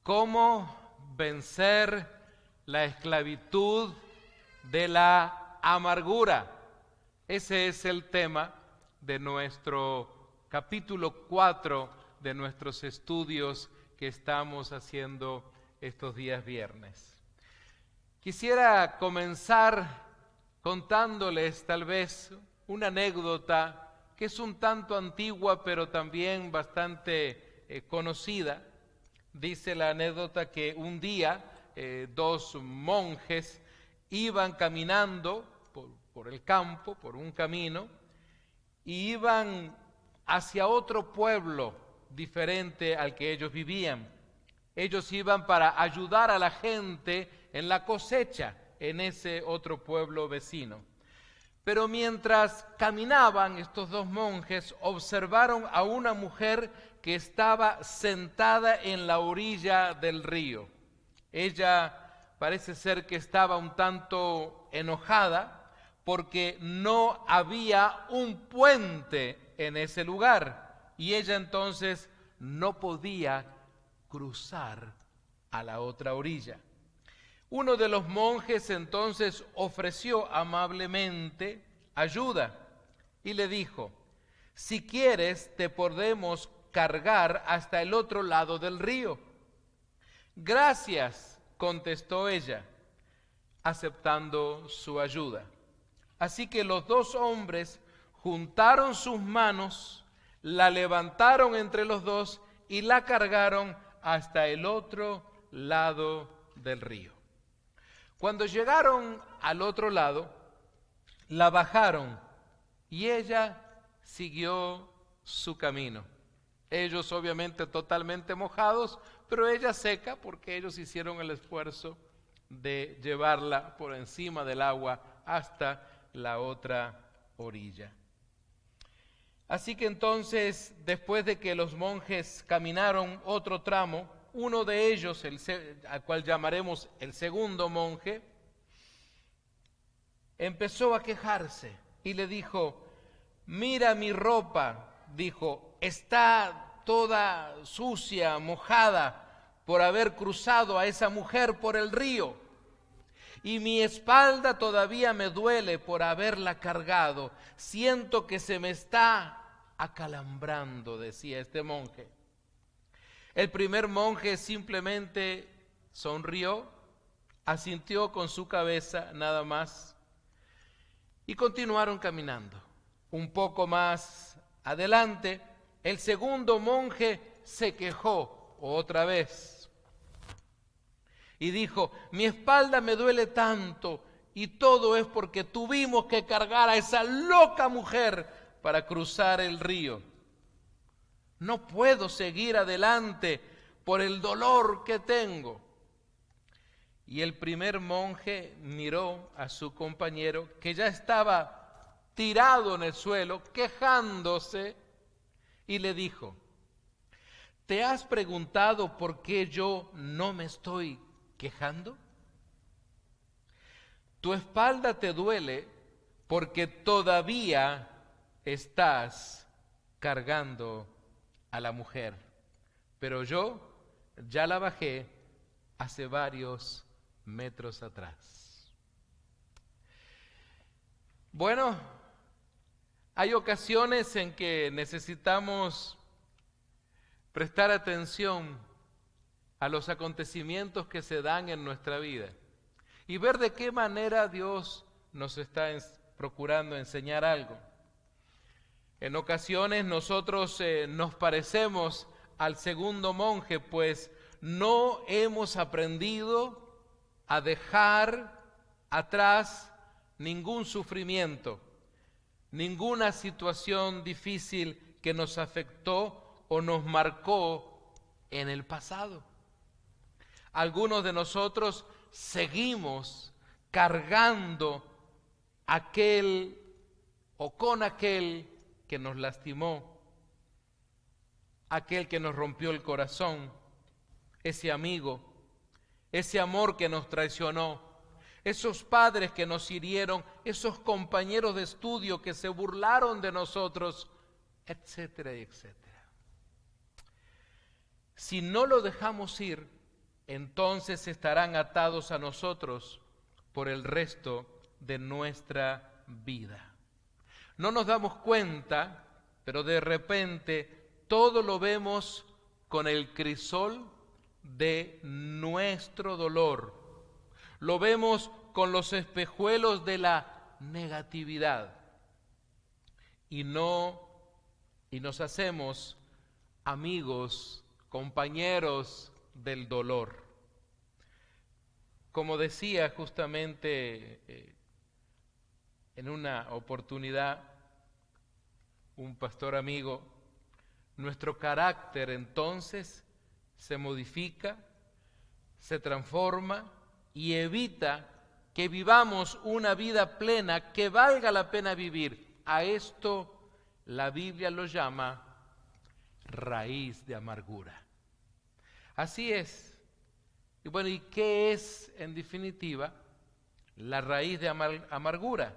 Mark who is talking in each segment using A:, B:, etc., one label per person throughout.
A: ¿Cómo vencer la esclavitud de la amargura? Ese es el tema de nuestro capítulo 4 de nuestros estudios que estamos haciendo estos días viernes. Quisiera comenzar contándoles tal vez una anécdota que es un tanto antigua pero también bastante conocida. Dice la anécdota que un día dos monjes iban caminando por el campo, por un camino, y iban hacia otro pueblo diferente al que ellos vivían. Ellos iban para ayudar a la gente en la cosecha en ese otro pueblo vecino. Pero mientras caminaban, estos dos monjes observaron a una mujer que estaba sentada en la orilla del río. Ella parece ser que estaba un tanto enojada porque no había un puente en ese lugar y ella entonces no podía cruzar a la otra orilla. Uno de los monjes entonces ofreció amablemente ayuda y le dijo: si quieres te podemos cargar hasta el otro lado del río. Gracias, contestó ella, aceptando su ayuda. Así que los dos hombres juntaron sus manos, la levantaron entre los dos y la cargaron hasta el otro lado del río. Cuando llegaron al otro lado, la bajaron y ella siguió su camino. Ellos obviamente totalmente mojados, pero ella seca porque ellos hicieron el esfuerzo de llevarla por encima del agua hasta la otra orilla. Así que entonces, después de que los monjes caminaron otro tramo, uno de ellos, al cual llamaremos el segundo monje, empezó a quejarse y le dijo: mira mi ropa, dijo, está toda sucia, mojada por haber cruzado a esa mujer por el río. Y mi espalda todavía me duele por haberla cargado. Siento que se me está acalambrando, decía este monje. El primer monje simplemente sonrió, asintió con su cabeza nada más y continuaron caminando. Un poco más adelante, el segundo monje se quejó otra vez y dijo: mi espalda me duele tanto y todo es porque tuvimos que cargar a esa loca mujer para cruzar el río. No puedo seguir adelante por el dolor que tengo. Y el primer monje miró a su compañero, que ya estaba tirado en el suelo, quejándose, y le dijo: ¿te has preguntado por qué yo no me estoy quejando? Tu espalda te duele porque todavía estás cargando a la mujer, pero yo ya la bajé hace varios metros atrás. Bueno, hay ocasiones en que necesitamos prestar atención a los acontecimientos que se dan en nuestra vida y ver de qué manera Dios nos está procurando enseñar algo. En ocasiones nosotros nos parecemos al segundo monje, pues no hemos aprendido a dejar atrás ningún sufrimiento, ninguna situación difícil que nos afectó o nos marcó en el pasado. Algunos de nosotros seguimos cargando aquel o con aquel que nos lastimó, aquel que nos rompió el corazón, ese amigo, ese amor que nos traicionó, esos padres que nos hirieron, esos compañeros de estudio que se burlaron de nosotros, etcétera, etcétera. Si no lo dejamos ir, entonces estarán atados a nosotros por el resto de nuestra vida. No nos damos cuenta, pero de repente todo lo vemos con el crisol de nuestro dolor. Lo vemos con los espejuelos de la negatividad. Y nos hacemos amigos, compañeros del dolor. Como decía justamente en una oportunidad un pastor amigo, nuestro carácter entonces se modifica, se transforma y evita que vivamos una vida plena que valga la pena vivir. A esto la Biblia lo llama raíz de amargura. Así es. Y bueno, ¿y qué es en definitiva la raíz de amargura?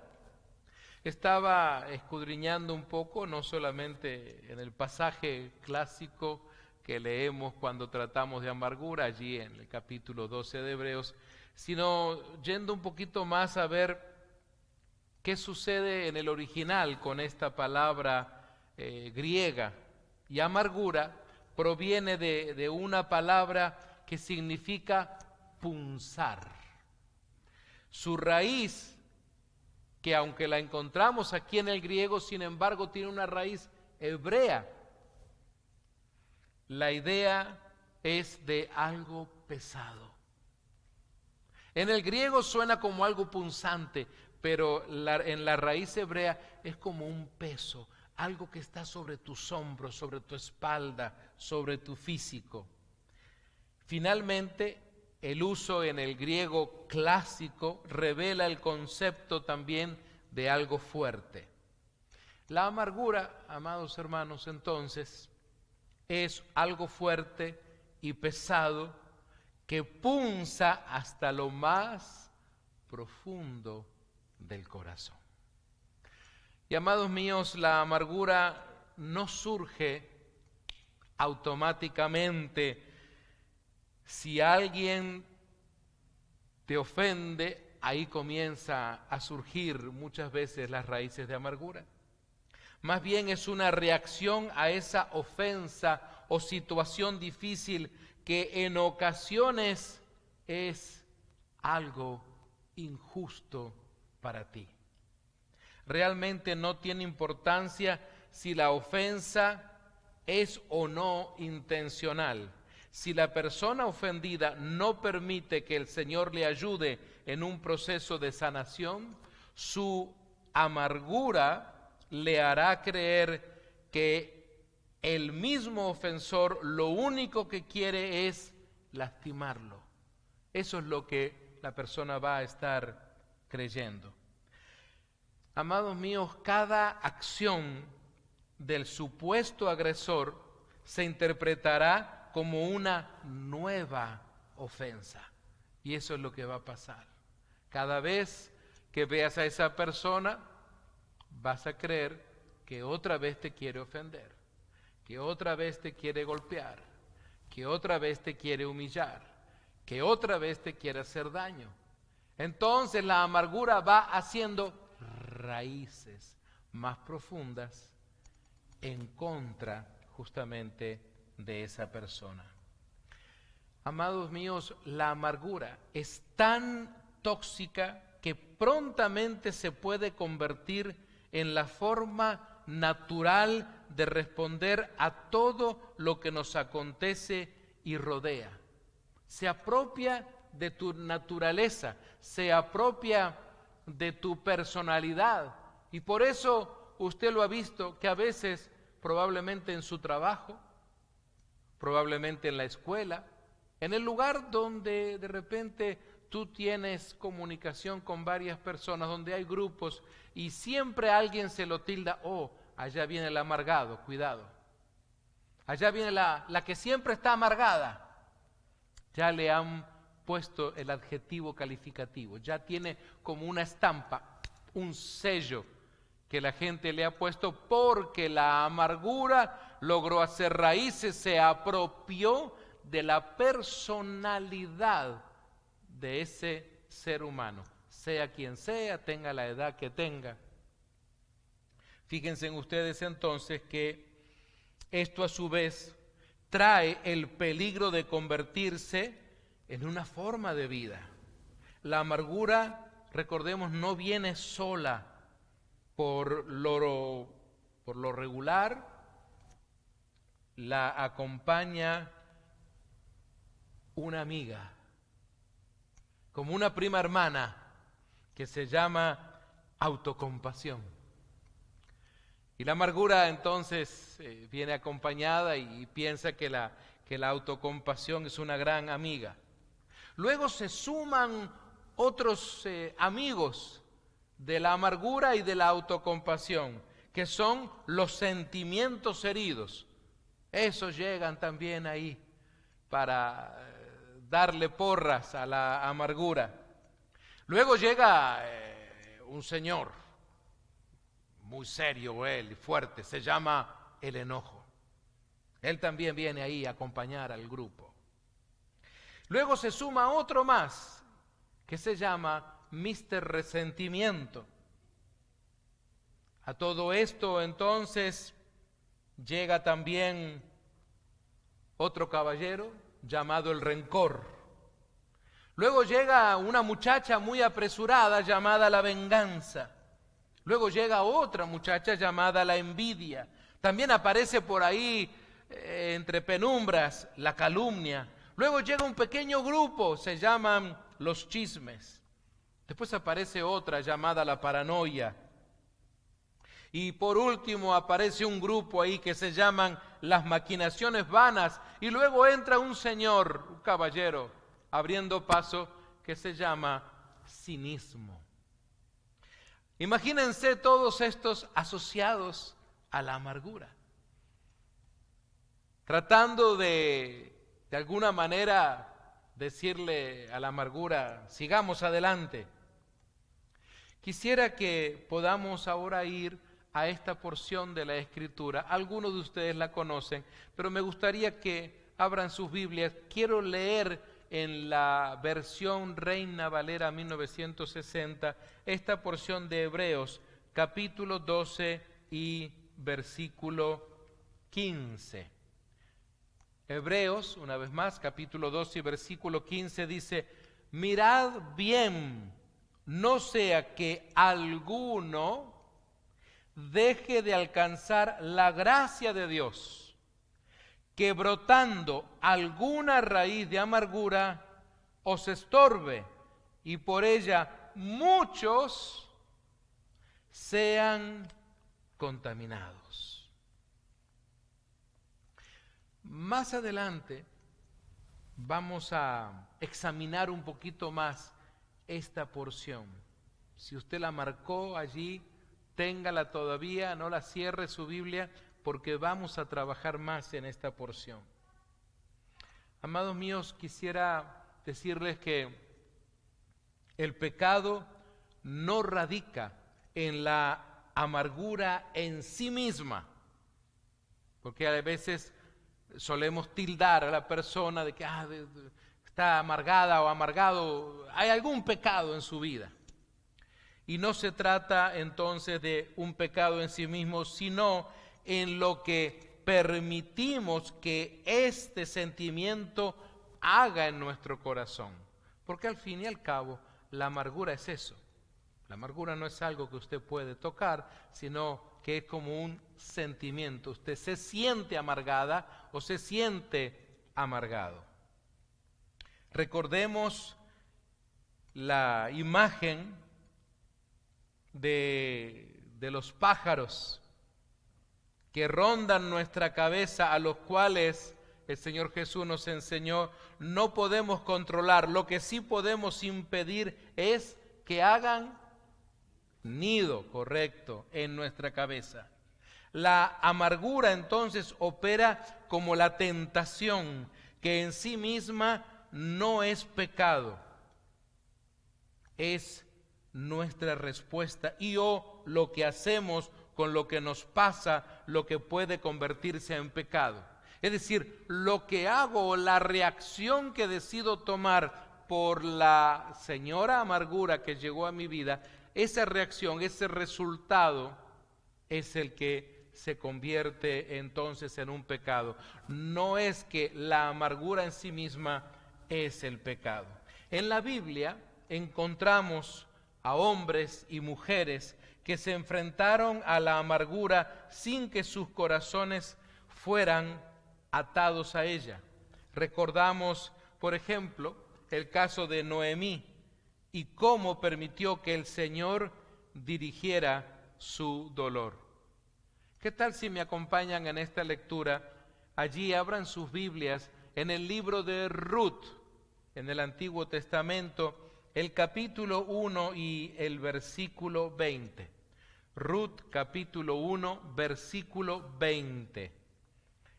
A: Estaba escudriñando un poco, no solamente en el pasaje clásico que leemos cuando tratamos de amargura, allí en el capítulo 12 de Hebreos, sino yendo un poquito más a ver qué sucede en el original con esta palabra griega. Y amargura proviene de una palabra que significa punzar. Su raíz, que aunque la encontramos aquí en el griego, sin embargo tiene una raíz hebrea. La idea es de algo pesado. En el griego suena como algo punzante, pero en la raíz hebrea es como un peso, algo que está sobre tus hombros, sobre tu espalda, sobre tu físico. Finalmente, el uso en el griego clásico revela el concepto también de algo fuerte. La amargura, amados hermanos, entonces, es algo fuerte y pesado que punza hasta lo más profundo del corazón. Y amados míos, la amargura no surge automáticamente. Si alguien te ofende, ahí comienza a surgir muchas veces las raíces de amargura. Más bien es una reacción a esa ofensa o situación difícil que en ocasiones es algo injusto para ti. Realmente no tiene importancia si la ofensa es o no intencional. Si la persona ofendida no permite que el Señor le ayude en un proceso de sanación, su amargura le hará creer que el mismo ofensor lo único que quiere es lastimarlo. Eso es lo que la persona va a estar creyendo. Amados míos, cada acción del supuesto agresor se interpretará como una nueva ofensa. Y eso es lo que va a pasar. Cada vez que veas a esa persona, vas a creer que otra vez te quiere ofender, que otra vez te quiere golpear, que otra vez te quiere humillar, que otra vez te quiere hacer daño. Entonces la amargura va haciendo raíces más profundas en contra justamente de esa persona. Amados míos, la amargura es tan tóxica que prontamente se puede convertir en la forma natural de responder a todo lo que nos acontece y rodea. Se apropia de tu naturaleza, se apropia de tu personalidad. Y por eso usted lo ha visto que a veces, probablemente en su trabajo, probablemente en la escuela, en el lugar donde de repente tú tienes comunicación con varias personas, donde hay grupos y siempre alguien se lo tilda, oh, allá viene el amargado, cuidado. Allá viene la que siempre está amargada. Ya le han puesto el adjetivo calificativo, ya tiene como una estampa, un sello que la gente le ha puesto porque la amargura logró hacer raíces, se apropió de la personalidad de ese ser humano, sea quien sea, tenga la edad que tenga. Fíjense ustedes entonces que esto a su vez trae el peligro de convertirse en una forma de vida. La amargura, recordemos, no viene sola. Por lo regular, la acompaña una amiga, como una prima hermana, que se llama autocompasión. Y la amargura entonces viene acompañada y piensa que la autocompasión es una gran amiga. Luego se suman otros amigos de la amargura y de la autocompasión, que son los sentimientos heridos. Esos llegan también ahí para darle porras a la amargura. Luego llega un señor, muy serio él, fuerte, se llama el enojo. Él también viene ahí a acompañar al grupo. Luego se suma otro más, que se llama Mr. Resentimiento. A todo esto entonces llega también otro caballero llamado el Rencor. Luego llega una muchacha muy apresurada llamada la Venganza. Luego llega otra muchacha llamada la Envidia. También aparece por ahí entre penumbras la Calumnia. Luego llega un pequeño grupo, se llaman los Chismes. Después aparece otra llamada la Paranoia. Y por último aparece un grupo ahí que se llaman las Maquinaciones Vanas. Y luego entra un señor, un caballero, abriendo paso, que se llama Cinismo. Imagínense todos estos asociados a la amargura, tratando de alguna manera decirle a la amargura, sigamos adelante. Quisiera que podamos ahora ir a esta porción de la Escritura. Algunos de ustedes la conocen, pero me gustaría que abran sus Biblias. Quiero leer en la versión Reina Valera 1960 esta porción de Hebreos, capítulo 12 y versículo 15. Hebreos, una vez más, capítulo 12 y versículo 15 dice: mirad bien, no sea que alguno deje de alcanzar la gracia de Dios, que brotando alguna raíz de amargura os estorbe y por ella muchos sean contaminados. Más adelante vamos a examinar un poquito más esta porción. Si usted la marcó allí, téngala todavía, no la cierre su Biblia, porque vamos a trabajar más en esta porción. Amados míos, quisiera decirles que el pecado no radica en la amargura en sí misma, porque a veces solemos tildar a la persona de que está amargada o amargado, hay algún pecado en su vida. Y no se trata entonces de un pecado en sí mismo, sino en lo que permitimos que este sentimiento haga en nuestro corazón. Porque al fin y al cabo, la amargura es eso. La amargura no es algo que usted puede tocar, sino que es como un sentimiento. Usted se siente amargada o se siente amargado. Recordemos la imagen de los pájaros que rondan nuestra cabeza, a los cuales el Señor Jesús nos enseñó, no podemos controlar. Lo que sí podemos impedir es que hagan nido, correcto, en nuestra cabeza. La amargura entonces opera como la tentación, que en sí misma no es pecado, es nuestra respuesta y lo que hacemos con lo que nos pasa, lo que puede convertirse en pecado. Es decir, lo que hago o la reacción que decido tomar por la señora amargura que llegó a mi vida, esa reacción, ese resultado es el que se convierte entonces en un pecado. No es que la amargura en sí misma es el pecado. En la Biblia encontramos a hombres y mujeres que se enfrentaron a la amargura sin que sus corazones fueran atados a ella. Recordamos, por ejemplo, el caso de Noemí y cómo permitió que el Señor dirigiera su dolor. ¿Qué tal si me acompañan en esta lectura? Allí abran sus Biblias en el libro de Ruth, en el Antiguo Testamento, el capítulo 1 y el versículo 20. Ruth capítulo 1, versículo 20.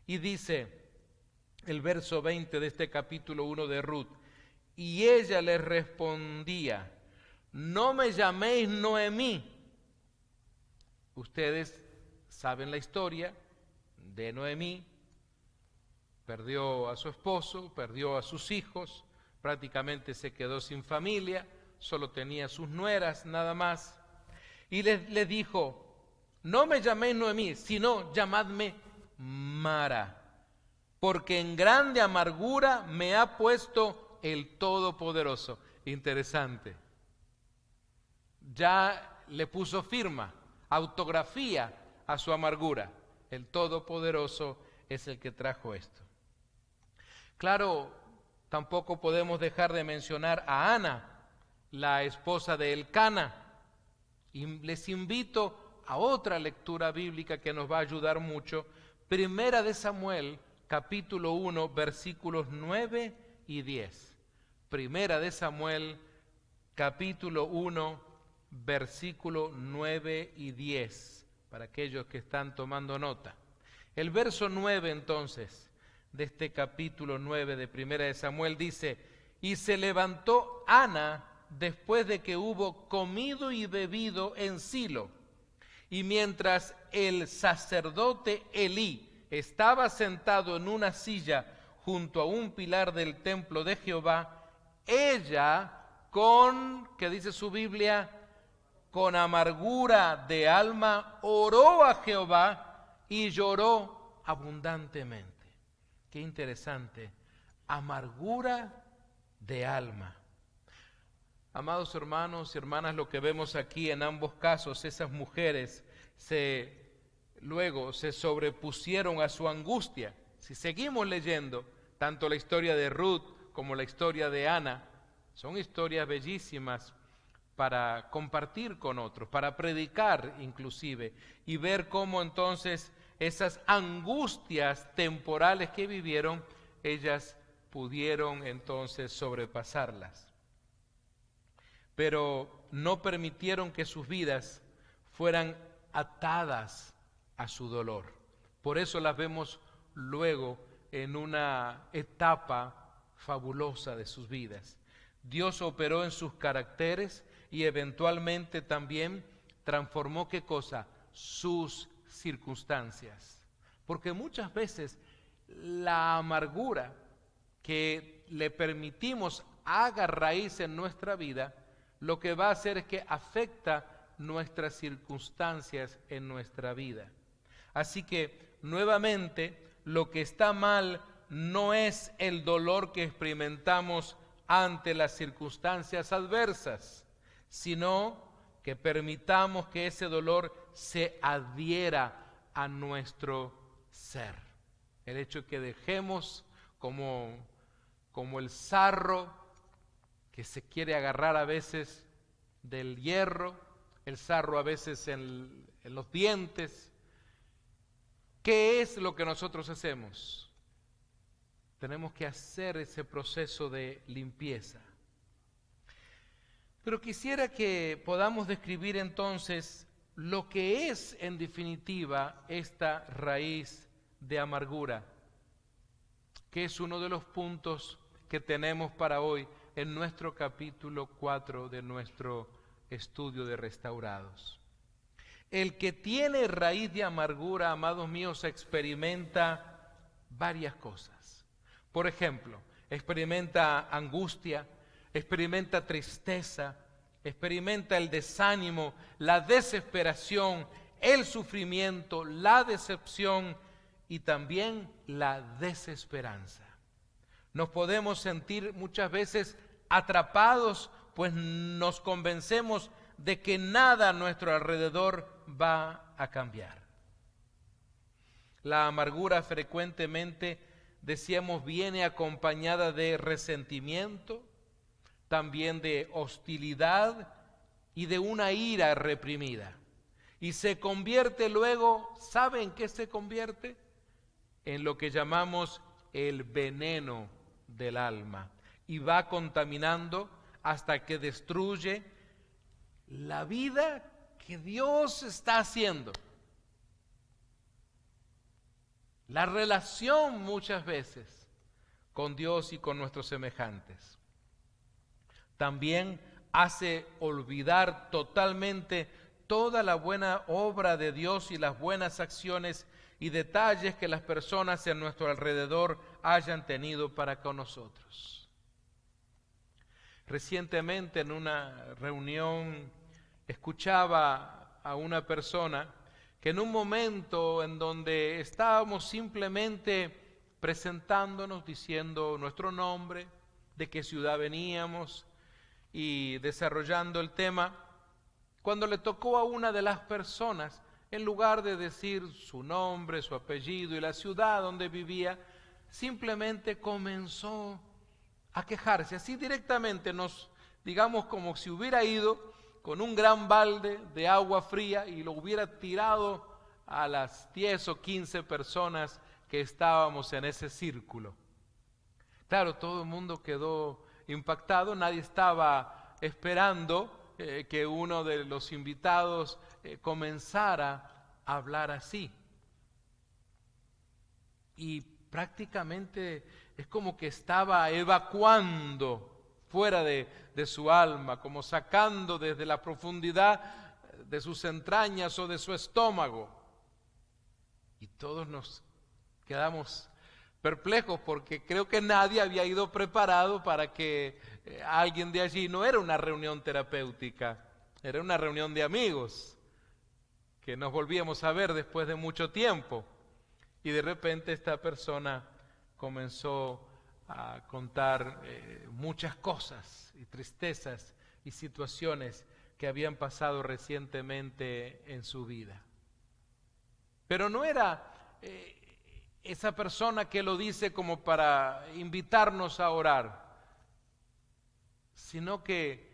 A: Y dice el verso 20 de este capítulo 1 de Ruth: y ella le respondía, no me llaméis Noemí. Ustedes saben la historia de Noemí. Perdió a su esposo, perdió a sus hijos, prácticamente se quedó sin familia, solo tenía sus nueras nada más. Y le dijo, no me llaméis Noemí, sino llamadme Mara, porque en grande amargura me ha puesto el Todopoderoso. Interesante. Ya le puso firma, autografía a su amargura. El Todopoderoso es el que trajo esto. Claro, tampoco podemos dejar de mencionar a Ana, la esposa de Elcana. Y les invito a otra lectura bíblica que nos va a ayudar mucho. Primera de Samuel, capítulo 1, versículos 9 y 10. Primera de Samuel, capítulo 1, versículo 9 y 10, para aquellos que están tomando nota. El verso 9 entonces, de este capítulo 9 de Primera de Samuel dice, y se levantó Ana después de que hubo comido y bebido en Silo, y mientras el sacerdote Elí estaba sentado en una silla junto a un pilar del templo de Jehová, ella ¿qué dice su Biblia? Con amargura de alma oró a Jehová y lloró abundantemente. Qué interesante, amargura de alma. Amados hermanos y hermanas, lo que vemos aquí en ambos casos, esas mujeres luego se sobrepusieron a su angustia. Si seguimos leyendo, tanto la historia de Ruth como la historia de Ana, son historias bellísimas para compartir con otros, para predicar inclusive, y ver cómo entonces esas angustias temporales que vivieron, ellas pudieron entonces sobrepasarlas. Pero no permitieron que sus vidas fueran atadas a su dolor. Por eso las vemos luego en una etapa fabulosa de sus vidas. Dios operó en sus caracteres y eventualmente también transformó, ¿qué cosa? Sus circunstancias. Porque muchas veces la amargura que le permitimos haga raíz en nuestra vida, lo que va a hacer es que afecta nuestras circunstancias en nuestra vida. Así que, nuevamente, lo que está mal no es el dolor que experimentamos ante las circunstancias adversas, sino que permitamos que ese dolor se adhiera a nuestro ser. El hecho de que dejemos como el sarro que se quiere agarrar a veces del hierro, el sarro a veces en los dientes. ¿Qué es lo que nosotros hacemos? Tenemos que hacer ese proceso de limpieza. Pero quisiera que podamos describir entonces lo que es en definitiva esta raíz de amargura, que es uno de los puntos que tenemos para hoy en nuestro capítulo 4 de nuestro estudio de Restaurados. El que tiene raíz de amargura, amados míos, experimenta varias cosas. Por ejemplo, experimenta angustia, experimenta tristeza, experimenta el desánimo, la desesperación, el sufrimiento, la decepción y también la desesperanza. Nos podemos sentir muchas veces atrapados, pues nos convencemos de que nada a nuestro alrededor va a cambiar. La amargura frecuentemente, decíamos, viene acompañada de resentimiento, también de hostilidad y de una ira reprimida. Y se convierte luego, ¿saben qué se convierte? En lo que llamamos el veneno del alma. Y va contaminando hasta que destruye la vida que Dios está haciendo. La relación muchas veces con Dios y con nuestros semejantes. También hace olvidar totalmente toda la buena obra de Dios y las buenas acciones y detalles que las personas en nuestro alrededor hayan tenido para con nosotros. Recientemente en una reunión escuchaba a una persona que en un momento en donde estábamos simplemente presentándonos, diciendo nuestro nombre, de qué ciudad veníamos y desarrollando el tema, cuando le tocó a una de las personas, en lugar de decir su nombre, su apellido y la ciudad donde vivía, simplemente comenzó a quejarse, así directamente, digamos como si hubiera ido con un gran balde de agua fría y lo hubiera tirado a las 10 o 15 personas que estábamos en ese círculo. Claro, todo el mundo quedó impactado, nadie estaba esperando que uno de los invitados comenzara a hablar así. Y prácticamente es como que estaba evacuando fuera de su alma, como sacando desde la profundidad de sus entrañas o de su estómago. Y todos nos quedamos perplejos porque creo que nadie había ido preparado para que alguien de allí, no era una reunión terapéutica, era una reunión de amigos, que nos volvíamos a ver después de mucho tiempo. Y de repente esta persona comenzó a contar muchas cosas y tristezas y situaciones que habían pasado recientemente en su vida. Pero no era esa persona que lo dice como para invitarnos a orar, sino que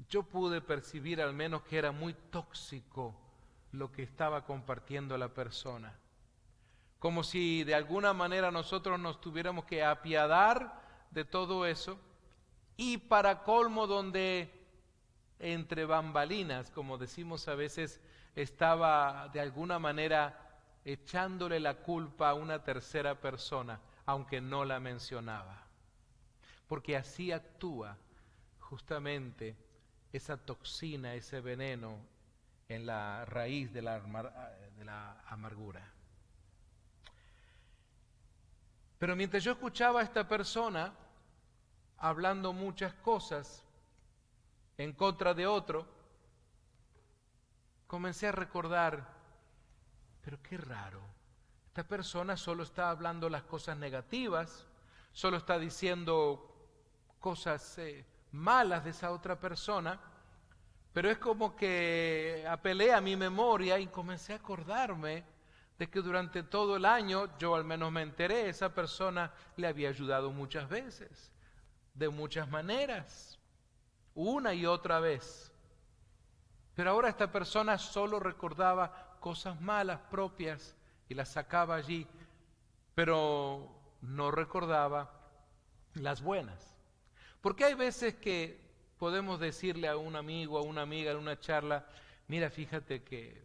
A: yo pude percibir al menos que era muy tóxico lo que estaba compartiendo la persona. Como si de alguna manera nosotros nos tuviéramos que apiadar de todo eso, y para colmo donde entre bambalinas, como decimos a veces, estaba de alguna manera echándole la culpa a una tercera persona, aunque no la mencionaba. Porque así actúa justamente esa toxina, ese veneno en la raíz de la amargura. Pero mientras yo escuchaba a esta persona hablando muchas cosas en contra de otro, comencé a recordar, pero qué raro, esta persona solo está hablando las cosas negativas, solo está diciendo cosas malas de esa otra persona, pero es como que apelé a mi memoria y comencé a acordarme de que durante todo el año, yo al menos me enteré, esa persona le había ayudado muchas veces, de muchas maneras, una y otra vez. Pero ahora esta persona solo recordaba cosas malas propias y las sacaba allí, pero no recordaba las buenas. Porque hay veces que podemos decirle a un amigo, a una amiga en una charla, mira, fíjate que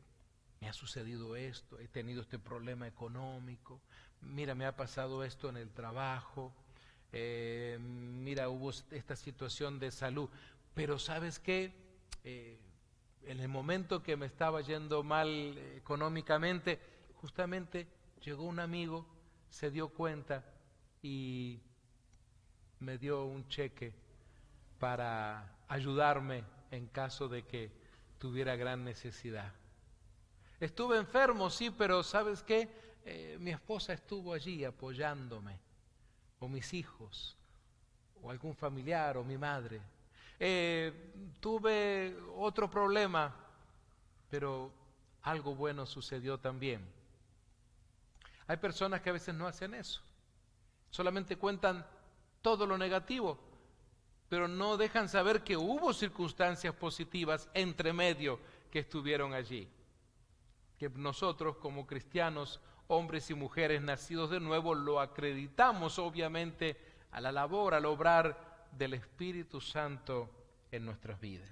A: me ha sucedido esto, he tenido este problema económico, mira, me ha pasado esto en el trabajo, mira, hubo esta situación de salud, pero ¿sabes qué? En el momento que me estaba yendo mal económicamente, justamente llegó un amigo se dio cuenta y me dio un cheque para ayudarme en caso de que tuviera gran necesidad. Estuve enfermo, sí, pero ¿sabes qué? Mi esposa estuvo allí apoyándome, o mis hijos, o algún familiar, o mi madre. Tuve otro problema, pero algo bueno sucedió también. Hay personas que a veces no hacen eso, solamente cuentan todo lo negativo, pero no dejan saber que hubo circunstancias positivas entre medio que estuvieron allí. Que nosotros como cristianos, hombres y mujeres nacidos de nuevo, lo acreditamos obviamente a la labor, al obrar del Espíritu Santo en nuestras vidas.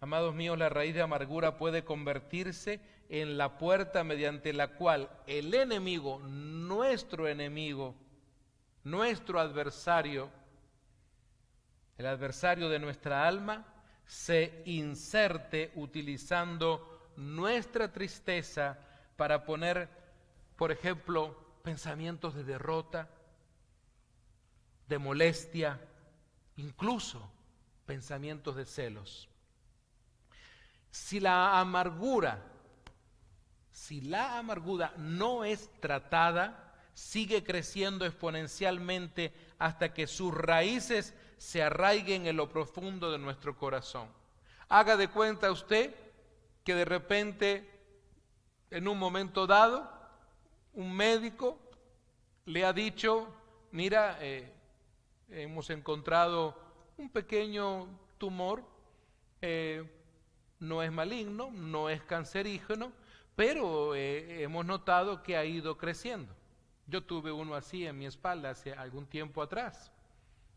A: Amados míos, la raíz de amargura puede convertirse en la puerta mediante la cual el enemigo, nuestro adversario, el adversario de nuestra alma, se inserte utilizando nuestra tristeza para poner, por ejemplo, pensamientos de derrota, de molestia, incluso pensamientos de celos. Si la amargura no es tratada, sigue creciendo exponencialmente hasta que sus raíces se arraiguen en lo profundo de nuestro corazón. Haga de cuenta usted que de repente, en un momento dado, un médico le ha dicho, mira, hemos encontrado un pequeño tumor, no es maligno, no es cancerígeno, pero hemos notado que ha ido creciendo. Yo tuve uno así en mi espalda hace algún tiempo atrás.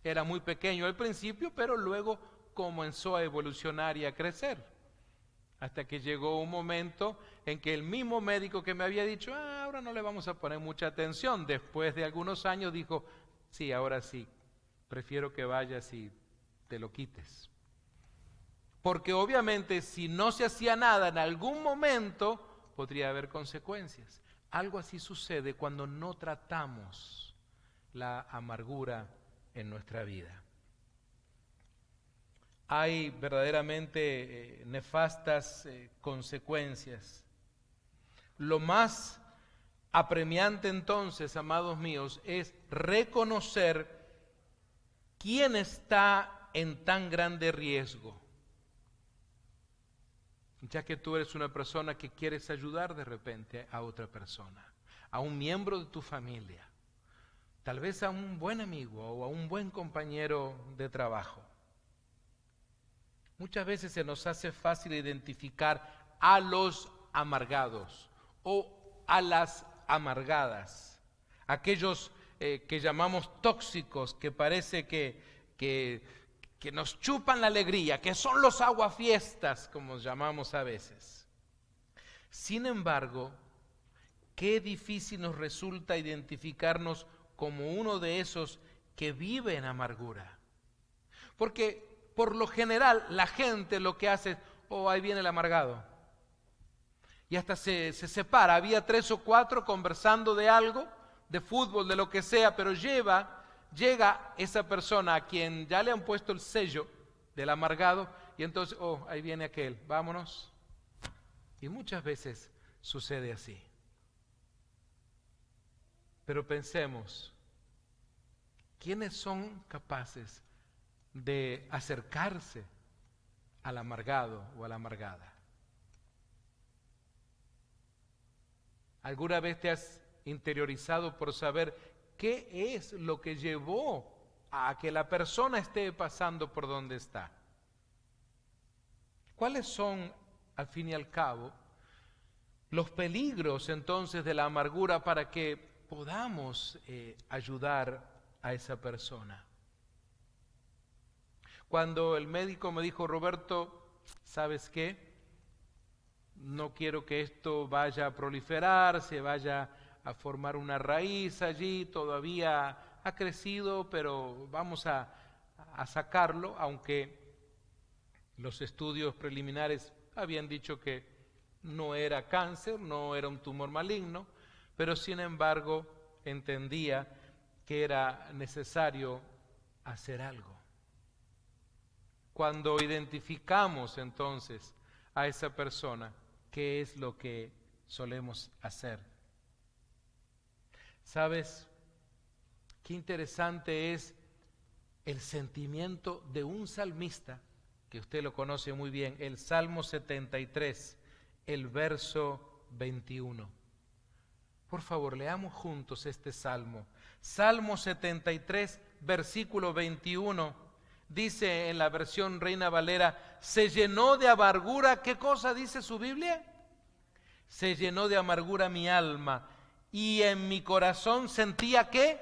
A: Era muy pequeño al principio, pero luego comenzó a evolucionar y a crecer. Hasta que llegó un momento en que el mismo médico que me había dicho, ahora no le vamos a poner mucha atención, después de algunos años dijo, sí, ahora sí, prefiero que vayas y te lo quites. Porque obviamente si no se hacía nada en algún momento, podría haber consecuencias. Algo así sucede cuando no tratamos la amargura en nuestra vida. Hay verdaderamente nefastas consecuencias. Lo más apremiante entonces, amados míos, es reconocer quién está en tan grande riesgo. Ya que tú eres una persona que quieres ayudar de repente a otra persona, a un miembro de tu familia, tal vez a un buen amigo o a un buen compañero de trabajo. Muchas veces se nos hace fácil identificar a los amargados o a las amargadas, aquellos que llamamos tóxicos, que parece que nos chupan la alegría, que son los aguafiestas, como llamamos a veces. Sin embargo, qué difícil nos resulta identificarnos como uno de esos que vive en amargura. Porque por lo general la gente lo que hace es, ahí viene el amargado. Y hasta se separa, había 3 o 4 conversando de algo, de fútbol, de lo que sea, pero llega esa persona a quien ya le han puesto el sello del amargado y entonces, ahí viene aquel, vámonos. Y muchas veces sucede así. Pero pensemos, ¿quiénes son capaces de acercarse al amargado o a la amargada? ¿Alguna vez te has interiorizado por saber qué es lo que llevó a que la persona esté pasando por donde está? ¿Cuáles son, al fin y al cabo, los peligros entonces de la amargura para que podamos ayudar a esa persona? Cuando el médico me dijo, Roberto, ¿sabes qué? No quiero que esto vaya a proliferar, se vaya a formar una raíz allí, todavía ha crecido, pero vamos a sacarlo, aunque los estudios preliminares habían dicho que no era cáncer, no era un tumor maligno, pero sin embargo entendía que era necesario hacer algo. Cuando identificamos entonces a esa persona, ¿qué es lo que solemos hacer? ¿Sabes qué interesante es el sentimiento de un salmista, que usted lo conoce muy bien, el Salmo 73, el verso 21? Por favor, leamos juntos este salmo. Salmo 73, versículo 21, dice en la versión Reina Valera, se llenó de amargura. ¿Qué cosa dice su Biblia? Se llenó de amargura mi alma, y en mi corazón sentía ¿qué?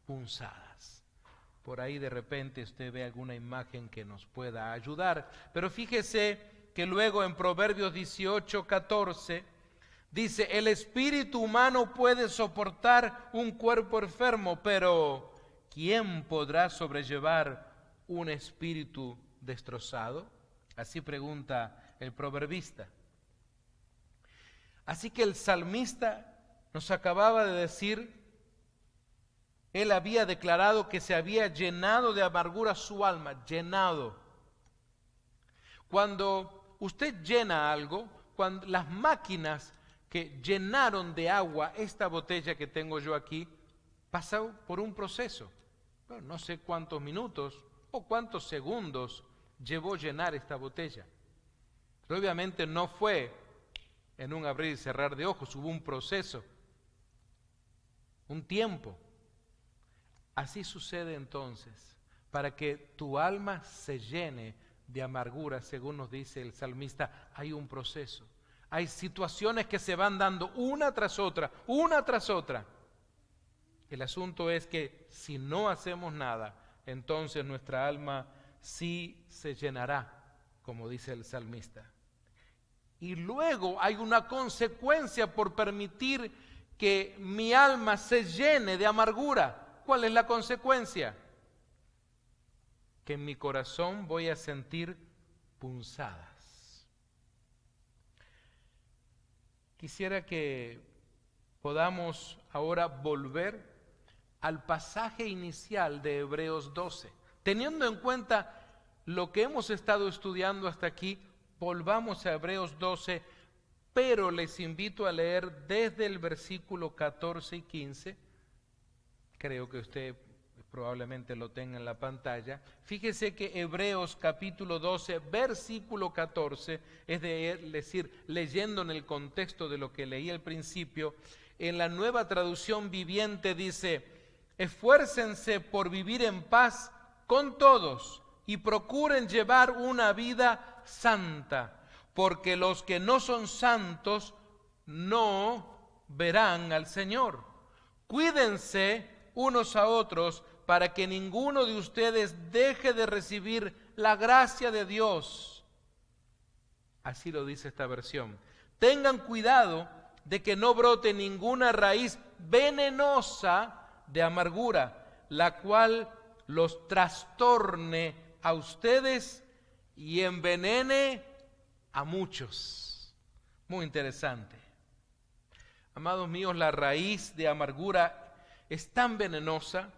A: Punzadas. Por ahí de repente usted ve alguna imagen que nos pueda ayudar, pero fíjese que luego en Proverbios 18, 14, dice, el espíritu humano puede soportar un cuerpo enfermo, pero ¿quién podrá sobrellevar un espíritu destrozado? Así pregunta el proverbista. Así que el salmista nos acababa de decir, él había declarado que se había llenado de amargura su alma, llenado. Cuando usted llena algo, cuando las máquinas que llenaron de agua esta botella que tengo yo aquí, pasó por un proceso. Bueno, no sé cuántos minutos o cuántos segundos llevó llenar esta botella. Pero obviamente no fue en un abrir y cerrar de ojos, hubo un proceso, un tiempo. Así sucede entonces, para que tu alma se llene de amargura, según nos dice el salmista, hay un proceso. Hay situaciones que se van dando una tras otra, una tras otra. El asunto es que si no hacemos nada, entonces nuestra alma sí se llenará, como dice el salmista. Y luego hay una consecuencia por permitir que mi alma se llene de amargura. ¿Cuál es la consecuencia? Que en mi corazón voy a sentir punzadas. Quisiera que podamos ahora volver al pasaje inicial de Hebreos 12. Teniendo en cuenta lo que hemos estado estudiando hasta aquí, volvamos a Hebreos 12, pero les invito a leer desde el versículo 14 y 15. Creo que usted probablemente lo tenga en la pantalla. Fíjese que Hebreos capítulo 12, versículo 14, es decir, leyendo en el contexto de lo que leí al principio, en la Nueva Traducción Viviente dice, esfuércense por vivir en paz con todos y procuren llevar una vida santa, porque los que no son santos no verán al Señor. Cuídense unos a otros para que ninguno de ustedes deje de recibir la gracia de Dios. Así lo dice esta versión. Tengan cuidado de que no brote ninguna raíz venenosa de amargura, la cual los trastorne a ustedes y envenene a muchos. Muy interesante. Amados míos, la raíz de amargura es tan venenosa,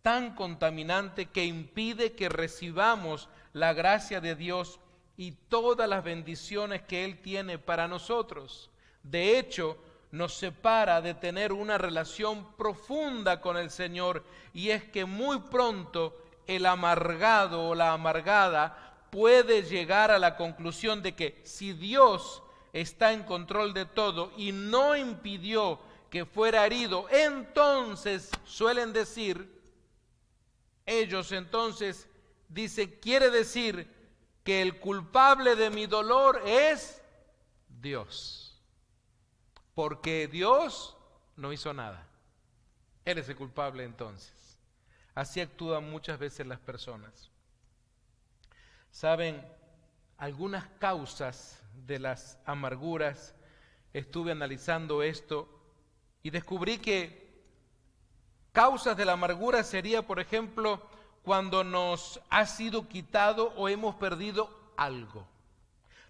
A: tan contaminante, que impide que recibamos la gracia de Dios y todas las bendiciones que Él tiene para nosotros. De hecho, nos separa de tener una relación profunda con el Señor, y es que muy pronto el amargado o la amargada puede llegar a la conclusión de que si Dios está en control de todo y no impidió que fuera herido, entonces suelen decir, ellos entonces dicen, quiere decir que el culpable de mi dolor es Dios, porque Dios no hizo nada. Él es el culpable entonces. Así actúan muchas veces las personas. Saben, algunas causas de las amarguras, estuve analizando esto y descubrí que causas de la amargura sería, por ejemplo, cuando nos ha sido quitado o hemos perdido algo.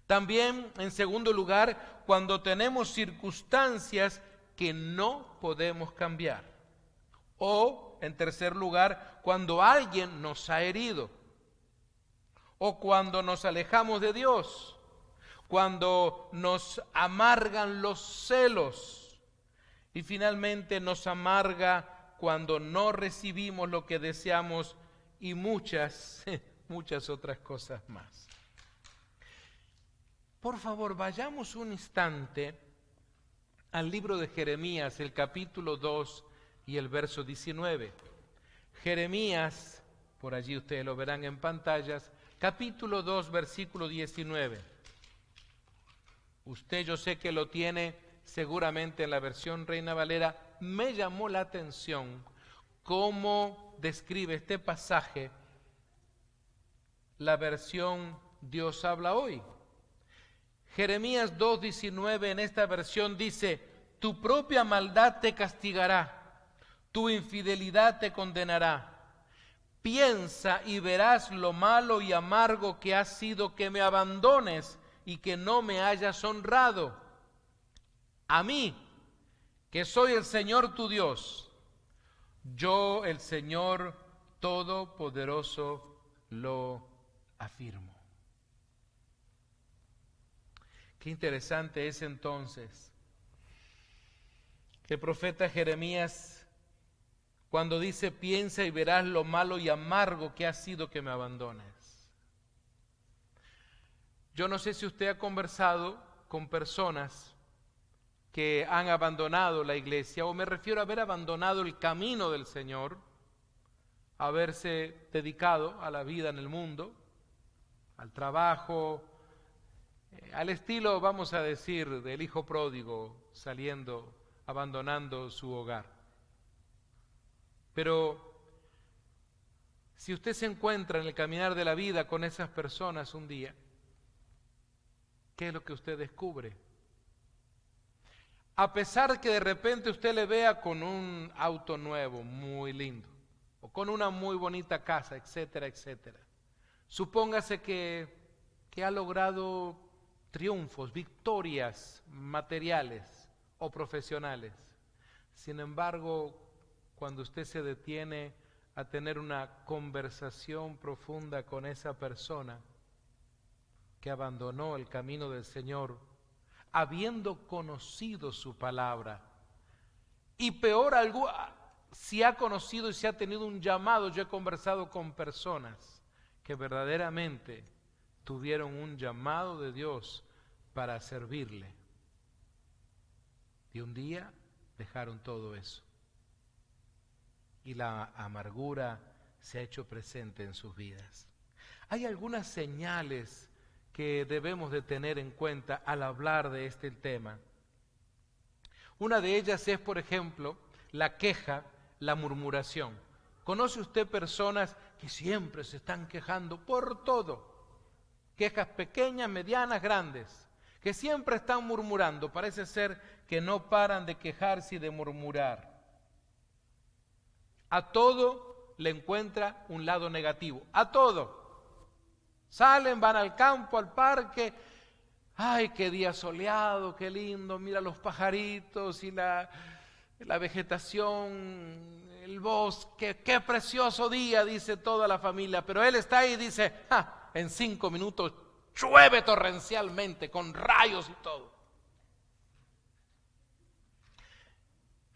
A: También, en segundo lugar, cuando tenemos circunstancias que no podemos cambiar. O, en tercer lugar, cuando alguien nos ha herido. O cuando nos alejamos de Dios. Cuando nos amargan los celos. Y finalmente nos amarga cuando no recibimos lo que deseamos y muchas otras cosas más. Por favor, vayamos un instante al libro de Jeremías, el capítulo 2 y el verso 19. Jeremías, por allí ustedes lo verán en pantallas, capítulo 2, versículo 19. Usted, yo sé que lo tiene seguramente en la versión Reina Valera. Me llamó la atención cómo describe este pasaje la versión Dios habla hoy. Jeremías 2:19 en esta versión dice: tu propia maldad te castigará, tu infidelidad te condenará. Piensa y verás lo malo y amargo que ha sido que me abandones y que no me hayas honrado. A mí, que soy el Señor tu Dios, yo, el Señor Todopoderoso, lo afirmo. Qué interesante es entonces que el profeta Jeremías, cuando dice: piensa y verás lo malo y amargo que ha sido que me abandones. Yo no sé si usted ha conversado con personas que han abandonado la iglesia, o me refiero a haber abandonado el camino del Señor, haberse dedicado a la vida en el mundo, al trabajo, al estilo, vamos a decir, del hijo pródigo saliendo, abandonando su hogar. Pero si usted se encuentra en el caminar de la vida con esas personas un día, ¿qué es lo que usted descubre? A pesar que de repente usted le vea con un auto nuevo, muy lindo, o con una muy bonita casa, etcétera, etcétera, supóngase que ha logrado triunfos, victorias materiales o profesionales. Sin embargo, cuando usted se detiene a tener una conversación profunda con esa persona que abandonó el camino del Señor, habiendo conocido su palabra, y peor algo, si ha conocido y si ha tenido un llamado, yo he conversado con personas que verdaderamente tuvieron un llamado de Dios para servirle, y un día dejaron todo eso, y la amargura se ha hecho presente en sus vidas. Hay algunas señales que debemos de tener en cuenta al hablar de este tema. Una de ellas es, por ejemplo, la queja, la murmuración. ¿Conoce usted personas que siempre se están quejando por todo? Quejas pequeñas, medianas, grandes, que siempre están murmurando. Parece ser que no paran de quejarse y de murmurar. A todo le encuentra un lado negativo, a todo. Salen, van al campo, al parque. ¡Ay, qué día soleado, qué lindo! Mira los pajaritos y la vegetación, el bosque. ¡Qué precioso día!, dice toda la familia. Pero él está ahí y dice: en 5 minutos llueve torrencialmente, con rayos y todo.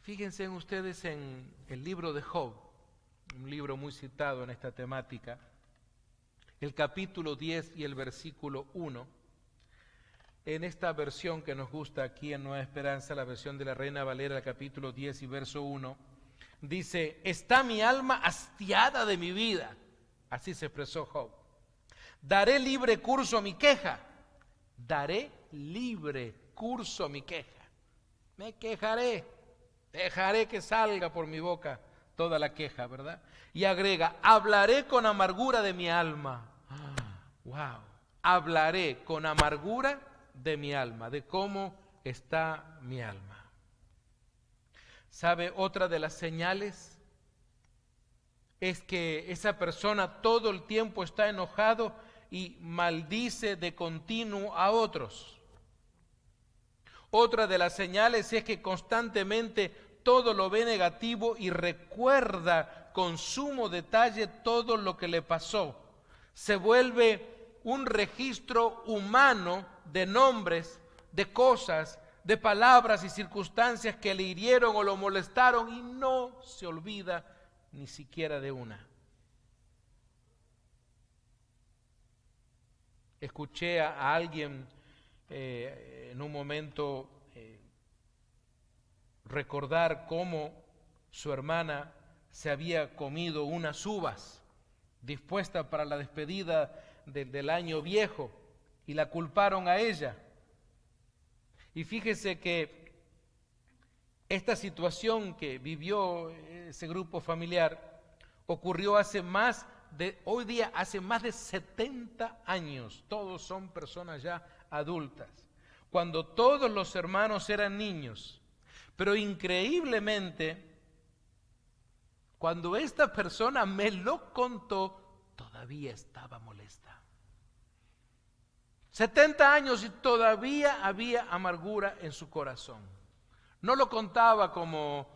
A: Fíjense ustedes en el libro de Job, un libro muy citado en esta temática, el capítulo 10 y el versículo 1, en esta versión que nos gusta aquí en Nueva Esperanza, la versión de la Reina Valera, el capítulo 10 y verso 1, dice: está mi alma hastiada de mi vida. Así se expresó Job. Daré libre curso a mi queja. Daré libre curso a mi queja. Me quejaré. Dejaré que salga por mi boca toda la queja, ¿verdad? Y agrega: hablaré con amargura de mi alma. ¡Wow! Hablaré con amargura de mi alma, de cómo está mi alma. ¿Sabe? Otra de las señales es que esa persona todo el tiempo está enojado y maldice de continuo a otros. Otra de las señales es que constantemente todo lo ve negativo y recuerda con sumo detalle todo lo que le pasó. Se vuelve un registro humano de nombres, de cosas, de palabras y circunstancias que le hirieron o lo molestaron y no se olvida ni siquiera de una. Escuché a alguien en un momento recordar cómo su hermana se había comido unas uvas dispuesta para la despedida del año viejo y la culparon a ella. Y fíjese que esta situación que vivió ese grupo familiar ocurrió hace más de 70 años. Todos son personas ya adultas, cuando todos los hermanos eran niños. Pero increíblemente, cuando esta persona me lo contó, todavía estaba molesta. 70 años y todavía había amargura en su corazón. No lo contaba como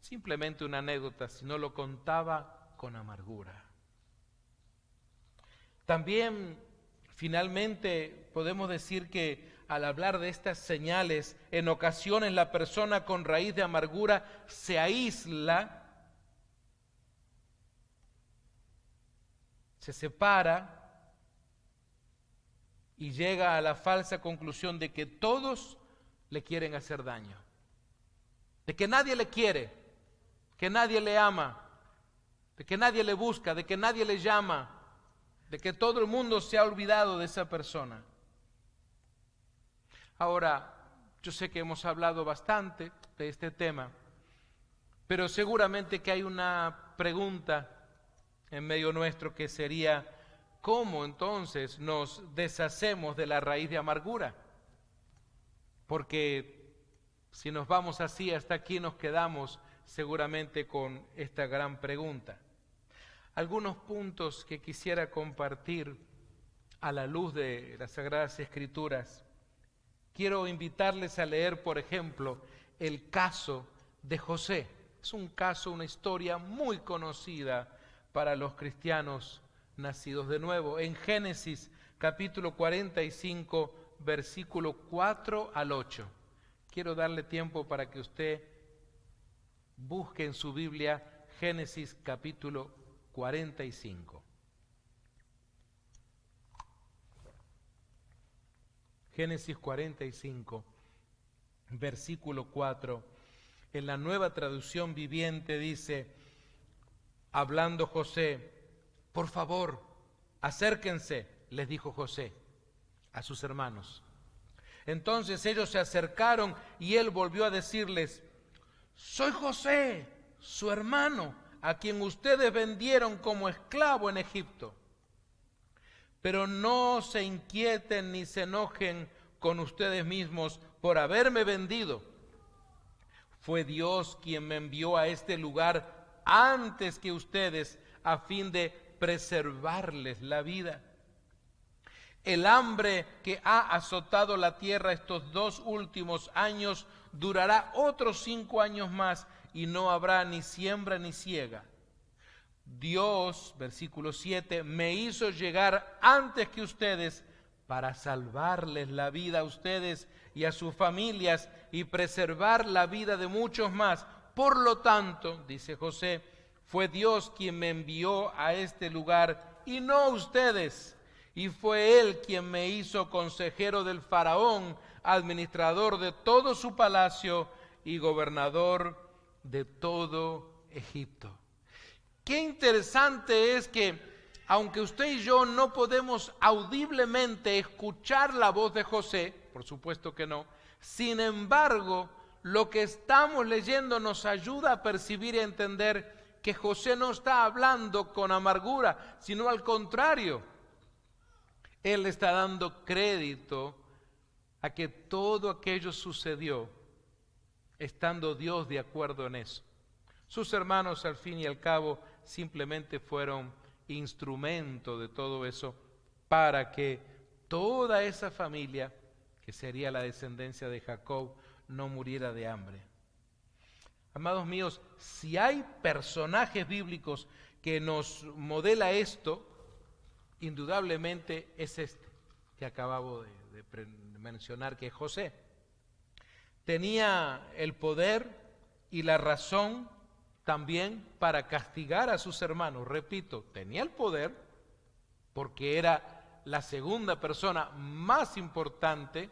A: simplemente una anécdota, sino lo contaba con amargura. También, finalmente, podemos decir que al hablar de estas señales, en ocasiones la persona con raíz de amargura se aísla, se separa y llega a la falsa conclusión de que todos le quieren hacer daño, de que nadie le quiere, que nadie le ama, de que nadie le busca, de que nadie le llama, de que todo el mundo se ha olvidado de esa persona. Ahora, yo sé que hemos hablado bastante de este tema, pero seguramente que hay una pregunta en medio nuestro que sería: ¿cómo entonces nos deshacemos de la raíz de amargura? Porque si nos vamos así, hasta aquí nos quedamos seguramente con esta gran pregunta. Algunos puntos que quisiera compartir a la luz de las Sagradas Escrituras. Quiero invitarles a leer, por ejemplo, el caso de José. Es un caso, una historia muy conocida para los cristianos nacidos de nuevo. En Génesis capítulo 45, versículo 4 al 8. Quiero darle tiempo para que usted busque en su Biblia Génesis capítulo 45. Génesis 45, versículo 4. En la Nueva Traducción Viviente dice, hablando José: por favor, acérquense, les dijo José a sus hermanos. Entonces ellos se acercaron y él volvió a decirles: soy José, su hermano, a quien ustedes vendieron como esclavo en Egipto. Pero no se inquieten ni se enojen con ustedes mismos por haberme vendido. Fue Dios quien me envió a este lugar antes que ustedes, a fin de preservarles la vida. El hambre que ha azotado la tierra estos 2 últimos años durará otros 5 años más, y no habrá ni siembra ni siega. Dios, versículo 7, me hizo llegar antes que ustedes para salvarles la vida a ustedes y a sus familias y preservar la vida de muchos más. Por lo tanto, dice José, fue Dios quien me envió a este lugar y no ustedes. Y fue Él quien me hizo consejero del faraón, administrador de todo su palacio y gobernador de todo Egipto. Qué interesante es que, aunque usted y yo no podemos audiblemente escuchar la voz de José, por supuesto que no, sin embargo, lo que estamos leyendo nos ayuda a percibir y a entender que José no está hablando con amargura, sino al contrario. Él está dando crédito a que todo aquello sucedió estando Dios de acuerdo en eso. Sus hermanos, al fin y al cabo, simplemente fueron instrumento de todo eso para que toda esa familia que sería la descendencia de Jacob, no muriera de hambre. Amados míos, si hay personajes bíblicos que nos modela esto, indudablemente es este que acabamos de mencionar, que es José. Tenía el poder y la razón también para castigar a sus hermanos. Repito, tenía el poder porque era la segunda persona más importante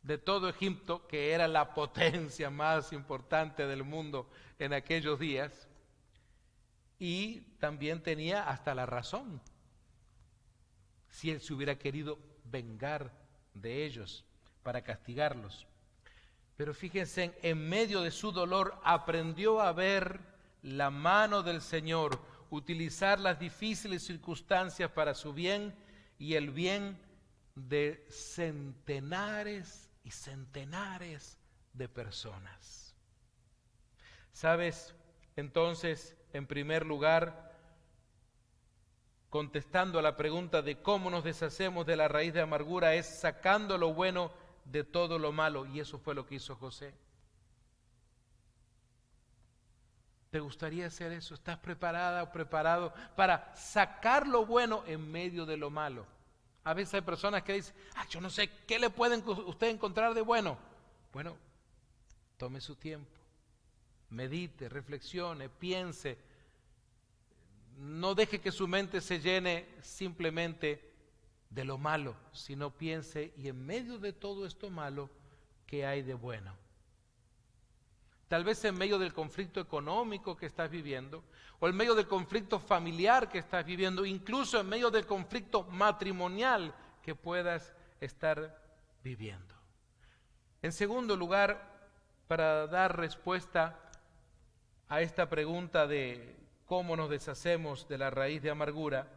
A: de todo Egipto, que era la potencia más importante del mundo en aquellos días, y también tenía hasta la razón, si él se hubiera querido vengar de ellos para castigarlos. Pero fíjense, en medio de su dolor aprendió a ver la mano del Señor, utilizar las difíciles circunstancias para su bien y el bien de centenares y centenares de personas. ¿Sabes? Entonces, en primer lugar, contestando a la pregunta de cómo nos deshacemos de la raíz de amargura, es sacando lo bueno de todo lo malo, y eso fue lo que hizo José. ¿Te gustaría hacer eso? ¿Estás preparada o preparado para sacar lo bueno en medio de lo malo? A veces hay personas que dicen, yo no sé, ¿qué le pueden usted encontrar de bueno? Bueno, tome su tiempo, medite, reflexione, piense. No deje que su mente se llene simplemente de lo malo, sino piense, y en medio de todo esto malo, ¿qué hay de bueno? Tal vez en medio del conflicto económico que estás viviendo, o en medio del conflicto familiar que estás viviendo, incluso en medio del conflicto matrimonial que puedas estar viviendo. En segundo lugar, para dar respuesta a esta pregunta de cómo nos deshacemos de la raíz de amargura,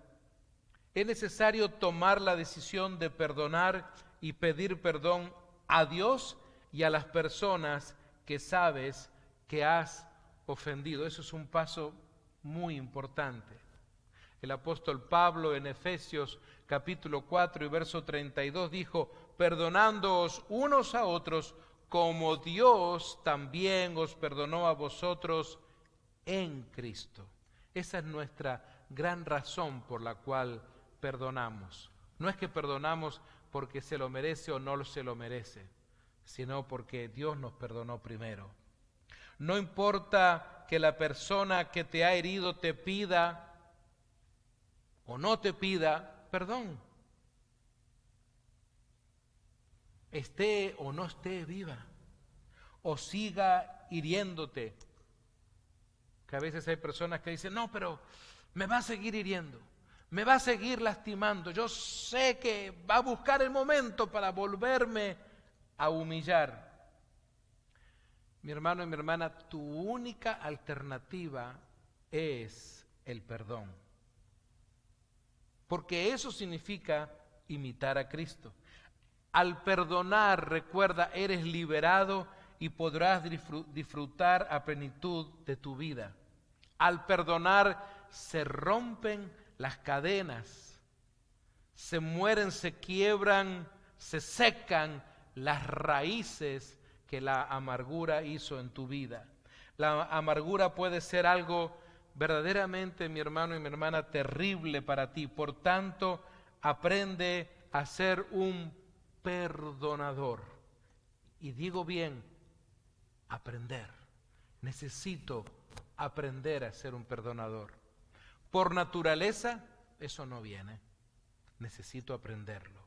A: es necesario tomar la decisión de perdonar y pedir perdón a Dios y a las personas que sabes que has ofendido. Eso es un paso muy importante. El apóstol Pablo en Efesios capítulo 4 y verso 32 dijo, perdonándoos unos a otros como Dios también os perdonó a vosotros en Cristo. Esa es nuestra gran razón por la cual perdonamos. No es que perdonamos porque se lo merece o no se lo merece, sino porque Dios nos perdonó primero. No importa que la persona que te ha herido te pida o no te pida perdón, esté o no esté viva, o siga hiriéndote. Que a veces hay personas que dicen, no, pero me va a seguir hiriendo, me va a seguir lastimando, yo sé que va a buscar el momento para volverme a humillar. Mi hermano y mi hermana, tu única alternativa es el perdón. Porque eso significa imitar a Cristo. Al perdonar, recuerda, eres liberado y podrás disfrutar a plenitud de tu vida. Al perdonar, se rompen las cadenas, se mueren, se quiebran, se secan las raíces que la amargura hizo en tu vida. La amargura puede ser algo verdaderamente, mi hermano y mi hermana, terrible para ti. Por tanto, aprende a ser un perdonador. Y digo bien, aprender. Necesito aprender a ser un perdonador. Por naturaleza, eso no viene. Necesito aprenderlo.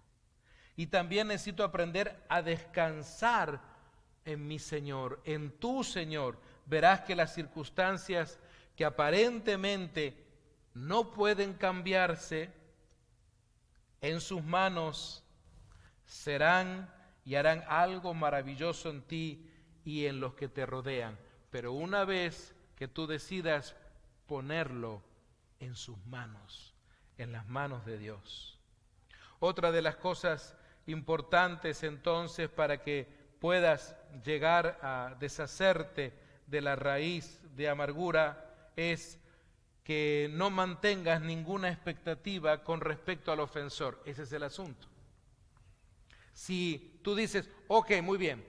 A: Y también necesito aprender a descansar en mi Señor, en tu Señor. Verás que las circunstancias que aparentemente no pueden cambiarse, en sus manos serán y harán algo maravilloso en ti y en los que te rodean. Pero una vez que tú decidas ponerlo en sus manos, en las manos de Dios. Otra de las cosas importantes entonces para que puedas llegar a deshacerte de la raíz de amargura es que no mantengas ninguna expectativa con respecto al ofensor. Ese es el asunto. Si tú dices, ok, muy bien,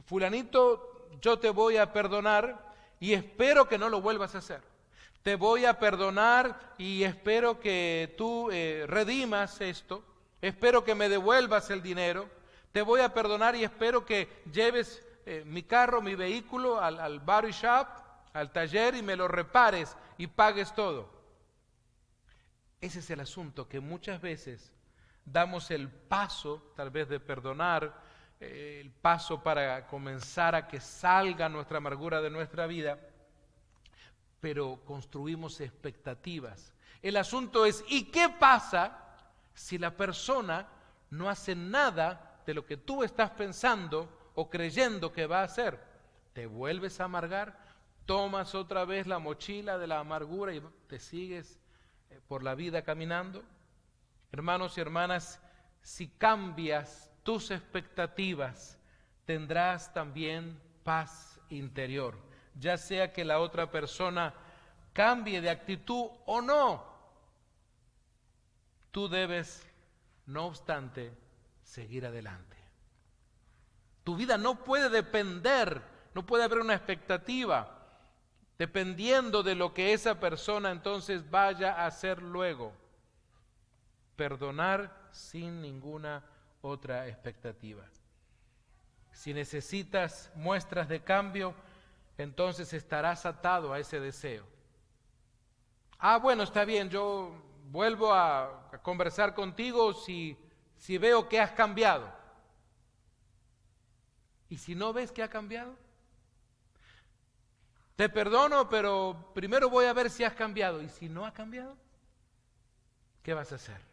A: fulanito, yo te voy a perdonar y espero que no lo vuelvas a hacer. Te voy a perdonar y espero que tú redimas esto. Espero que me devuelvas el dinero. Te voy a perdonar y espero que lleves mi carro, mi vehículo al body shop, al taller y me lo repares y pagues todo. Ese es el asunto, que muchas veces damos el paso, tal vez de perdonar, el paso para comenzar a que salga nuestra amargura de nuestra vida, pero construimos expectativas. El asunto es, ¿y qué pasa si la persona no hace nada de lo que tú estás pensando o creyendo que va a hacer? ¿Te vuelves a amargar? ¿Tomas otra vez la mochila de la amargura y te sigues por la vida caminando? Hermanos y hermanas, si cambias tus expectativas, tendrás también paz interior, ya sea que la otra persona cambie de actitud o no. Tú debes, no obstante, seguir adelante. Tu vida no puede depender, no puede haber una expectativa dependiendo de lo que esa persona entonces vaya a hacer luego. Perdonar sin ninguna otra expectativa. Si necesitas muestras de cambio, entonces estarás atado a ese deseo. Bueno, está bien, yo vuelvo a conversar contigo si veo que has cambiado. ¿Y si no ves que ha cambiado? Te perdono, pero primero voy a ver si has cambiado. ¿Y si no ha cambiado? ¿Qué vas a hacer?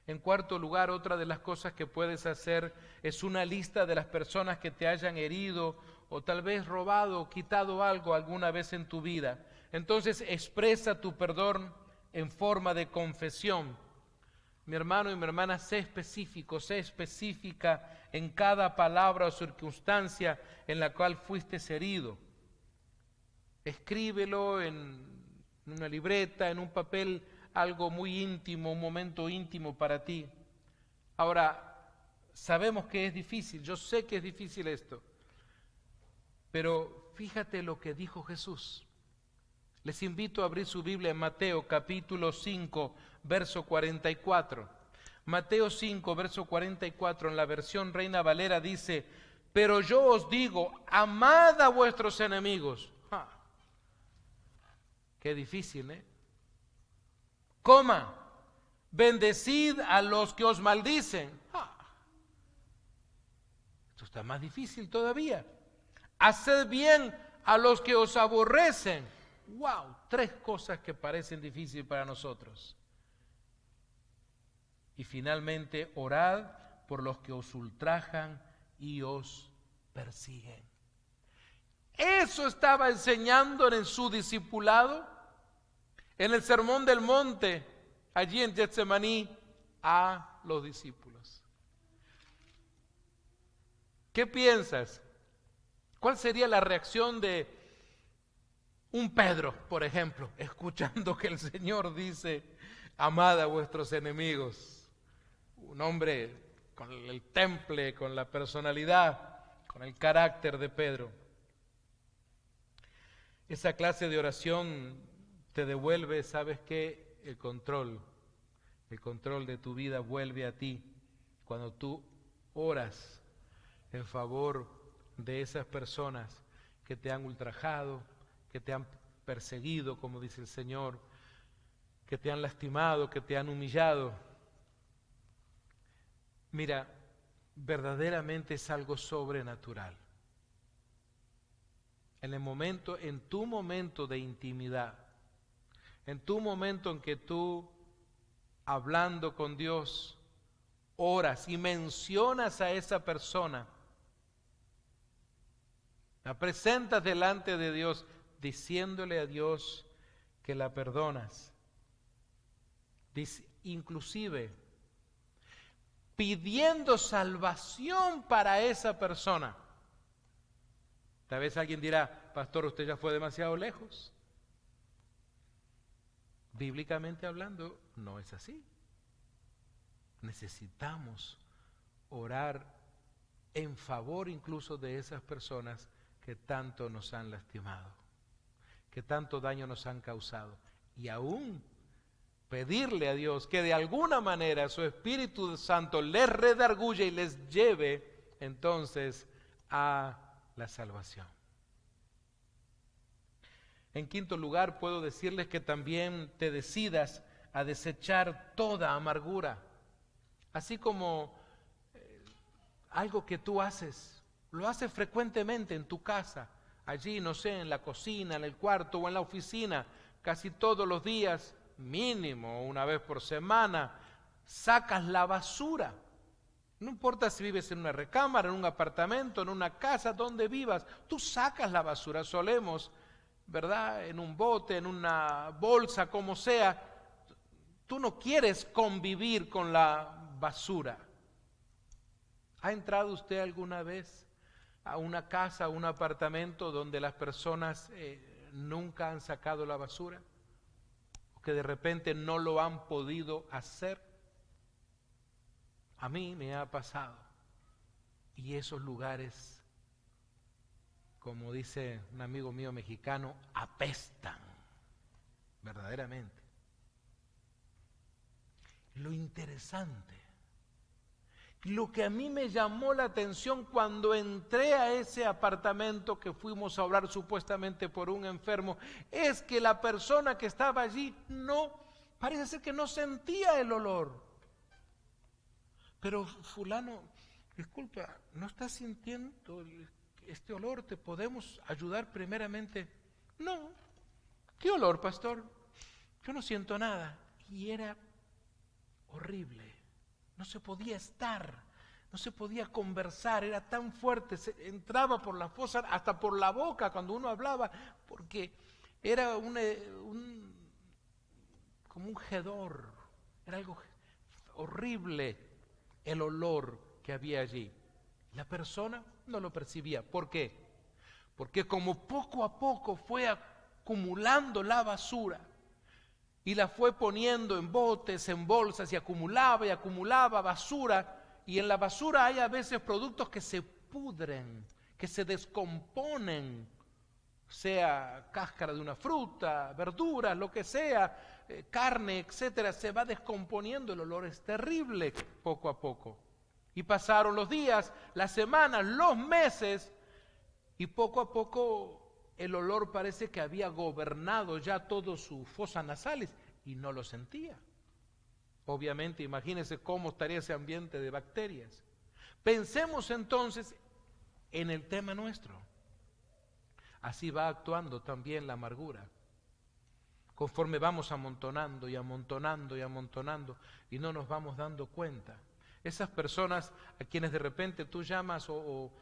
A: En cuarto lugar, otra de las cosas que puedes hacer es una lista de las personas que te hayan herido o tal vez robado o quitado algo alguna vez en tu vida. Entonces expresa tu perdón en forma de confesión. Mi hermano y mi hermana, sé específico, sé específica en cada palabra o circunstancia en la cual fuiste herido. Escríbelo en una libreta, en un papel, algo muy íntimo, un momento íntimo para ti. Ahora, sabemos que es difícil, yo sé que es difícil esto, pero fíjate lo que dijo Jesús. Les invito a abrir su Biblia en Mateo capítulo 5, verso 44. Mateo 5, verso 44, en la versión Reina Valera dice, pero yo os digo, amad a vuestros enemigos. Qué difícil, ¿eh? Bendecid a los que os maldicen. Esto está más difícil todavía. Haced bien a los que os aborrecen. ¡Wow! 3 cosas que parecen difíciles para nosotros. Y finalmente, orad por los que os ultrajan y os persiguen. Eso estaba enseñando en su discipulado, en el Sermón del Monte, allí en Getsemaní, a los discípulos. ¿Qué piensas? ¿Cuál sería la reacción de un Pedro, por ejemplo, escuchando que el Señor dice, amad a vuestros enemigos? Un hombre con el temple, con la personalidad, con el carácter de Pedro. Esa clase de oración te devuelve, ¿sabes qué? El control de tu vida vuelve a ti cuando tú oras en favor de esas personas que te han ultrajado, que te han perseguido, como dice el Señor, que te han lastimado, que te han humillado. Mira, verdaderamente es algo sobrenatural. En tu momento de intimidad, en tu momento en que tú, hablando con Dios, oras y mencionas a esa persona, la presentas delante de Dios, diciéndole a Dios que la perdonas, inclusive pidiendo salvación para esa persona. Tal vez alguien dirá, pastor, usted ya fue demasiado lejos. Bíblicamente hablando, no es así. Necesitamos orar en favor incluso de esas personas que tanto nos han lastimado, que tanto daño nos han causado, y aún pedirle a Dios que de alguna manera su Espíritu Santo les redarguya y les lleve entonces a la salvación. En quinto lugar, puedo decirles que también te decidas a desechar toda amargura, así como algo que tú haces, lo haces frecuentemente en tu casa, allí, no sé, en la cocina, en el cuarto o en la oficina, casi todos los días, mínimo una vez por semana, sacas la basura. No importa si vives en una recámara, en un apartamento, en una casa, donde vivas, tú sacas la basura. Solemos, ¿verdad?, en un bote, en una bolsa, como sea. Tú no quieres convivir con la basura. ¿Ha entrado usted alguna vez a una casa, a un apartamento donde las personas nunca han sacado la basura? ¿O que de repente no lo han podido hacer? A mí me ha pasado. Y esos lugares, como dice un amigo mío mexicano, apestan, verdaderamente. Lo interesante, lo que a mí me llamó la atención cuando entré a ese apartamento que fuimos a orar supuestamente por un enfermo, es que la persona que estaba allí parece ser que no sentía el olor. Pero fulano, disculpa, ¿no estás sintiendo este olor? ¿Te podemos ayudar primeramente? No. ¿Qué olor, pastor? Yo no siento nada. Y era horrible. No se podía estar, no se podía conversar, era tan fuerte, entraba por la fosa, hasta por la boca cuando uno hablaba, porque era como un hedor, era algo horrible el olor que había allí. La persona no lo percibía. ¿Por qué? Porque como poco a poco fue acumulando la basura, y la fue poniendo en botes, en bolsas, y acumulaba basura. Y en la basura hay a veces productos que se pudren, que se descomponen, sea cáscara de una fruta, verduras, lo que sea, carne, etcétera, se va descomponiendo. El olor es terrible poco a poco. Y pasaron los días, las semanas, los meses, y poco a poco el olor parece que había gobernado ya todo sus fosas nasales y no lo sentía. Obviamente, imagínense cómo estaría ese ambiente de bacterias. Pensemos entonces en el tema nuestro. Así va actuando también la amargura. Conforme vamos amontonando y amontonando y amontonando y no nos vamos dando cuenta. Esas personas a quienes de repente tú llamas o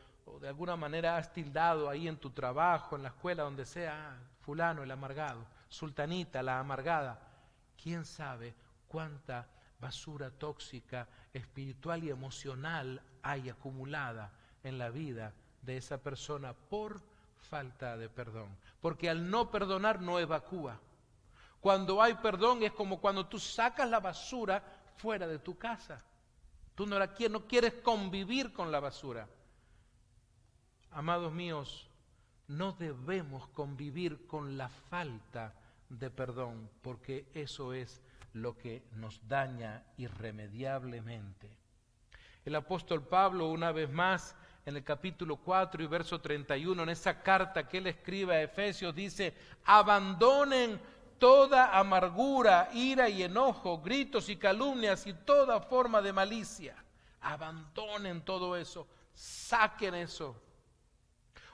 A: de alguna manera has tildado ahí en tu trabajo, en la escuela, donde sea, fulano el amargado, sultanita la amargada. ¿Quién sabe cuánta basura tóxica, espiritual y emocional hay acumulada en la vida de esa persona por falta de perdón? Porque al no perdonar no evacúa. Cuando hay perdón es como cuando tú sacas la basura fuera de tu casa. Tú no quieres convivir con la basura. Amados míos, no debemos convivir con la falta de perdón, porque eso es lo que nos daña irremediablemente. El apóstol Pablo, una vez más, en el capítulo 4 y verso 31, en esa carta que él escribe a Efesios, dice: abandonen toda amargura, ira y enojo, gritos y calumnias y toda forma de malicia. Abandonen todo eso, saquen eso.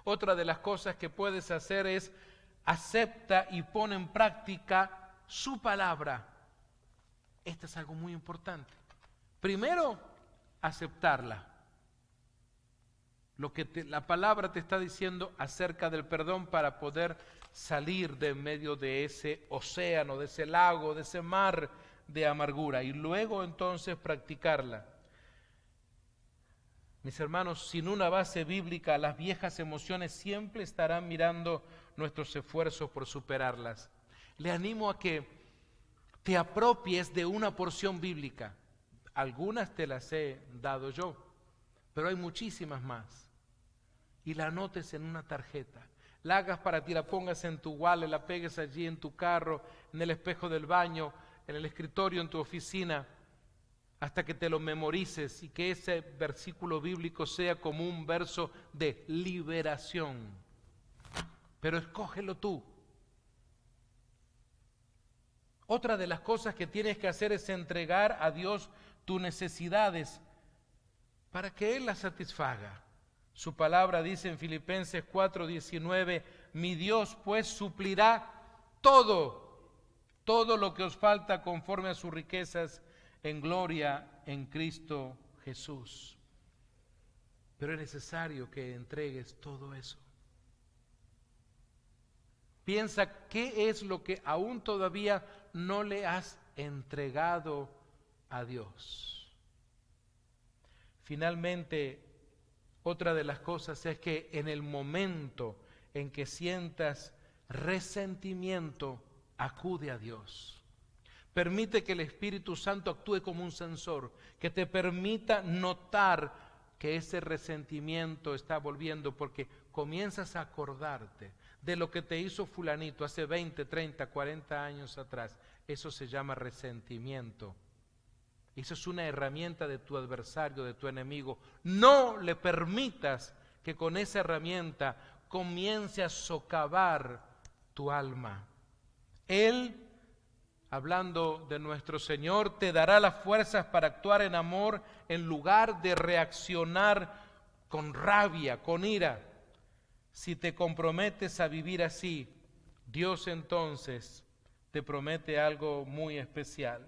A: Otra de las cosas que puedes hacer es acepta y pone en práctica su palabra. Esto es algo muy importante. Primero, aceptarla. Lo que la palabra te está diciendo acerca del perdón para poder salir de en medio de ese océano, de ese lago, de ese mar de amargura. Y luego entonces practicarla. Mis hermanos, sin una base bíblica, las viejas emociones siempre estarán mirando nuestros esfuerzos por superarlas. Le animo a que te apropies de una porción bíblica. Algunas te las he dado yo. pero hay muchísimas más. Y la anotes en una tarjeta. La hagas para ti, la pongas en tu wallet, la pegues allí en tu carro, en el espejo del baño, en el escritorio, en tu oficina, hasta que te lo memorices y que ese versículo bíblico sea como un verso de liberación. Pero escógelo tú. Otra de las cosas que tienes que hacer es entregar a Dios tus necesidades para que Él las satisfaga. Su palabra dice en Filipenses 4:19, mi Dios pues suplirá todo lo que os falta conforme a sus riquezas en gloria en Cristo Jesús. Pero es necesario que entregues todo eso. Piensa qué es lo que aún todavía no le has entregado a Dios. Finalmente, otra de las cosas es que en el momento en que sientas resentimiento, acude a Dios. Permite que el Espíritu Santo actúe como un sensor, que te permita notar que ese resentimiento está volviendo, porque comienzas a acordarte de lo que te hizo fulanito hace 20, 30, 40 años atrás. Eso se llama resentimiento. Eso es una herramienta de tu adversario, de tu enemigo. No le permitas que con esa herramienta comience a socavar tu alma. Él, hablando de nuestro Señor, te dará las fuerzas para actuar en amor en lugar de reaccionar con rabia, con ira. Si te comprometes a vivir así, Dios entonces te promete algo muy especial.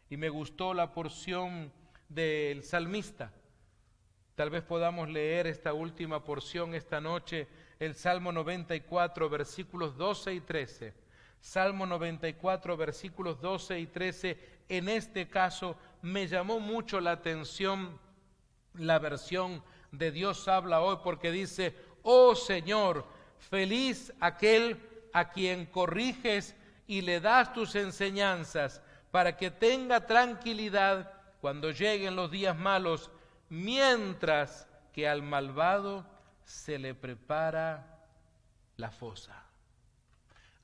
A: Y me gustó la porción del salmista. Tal vez podamos leer esta última porción esta noche, el Salmo 94, versículos 12 y 13. Salmo 94, versículos 12 y 13. En este caso me llamó mucho la atención la versión de Dios habla hoy, porque dice, oh Señor, feliz aquel a quien corriges y le das tus enseñanzas, para que tenga tranquilidad cuando lleguen los días malos, mientras que al malvado se le prepara la fosa.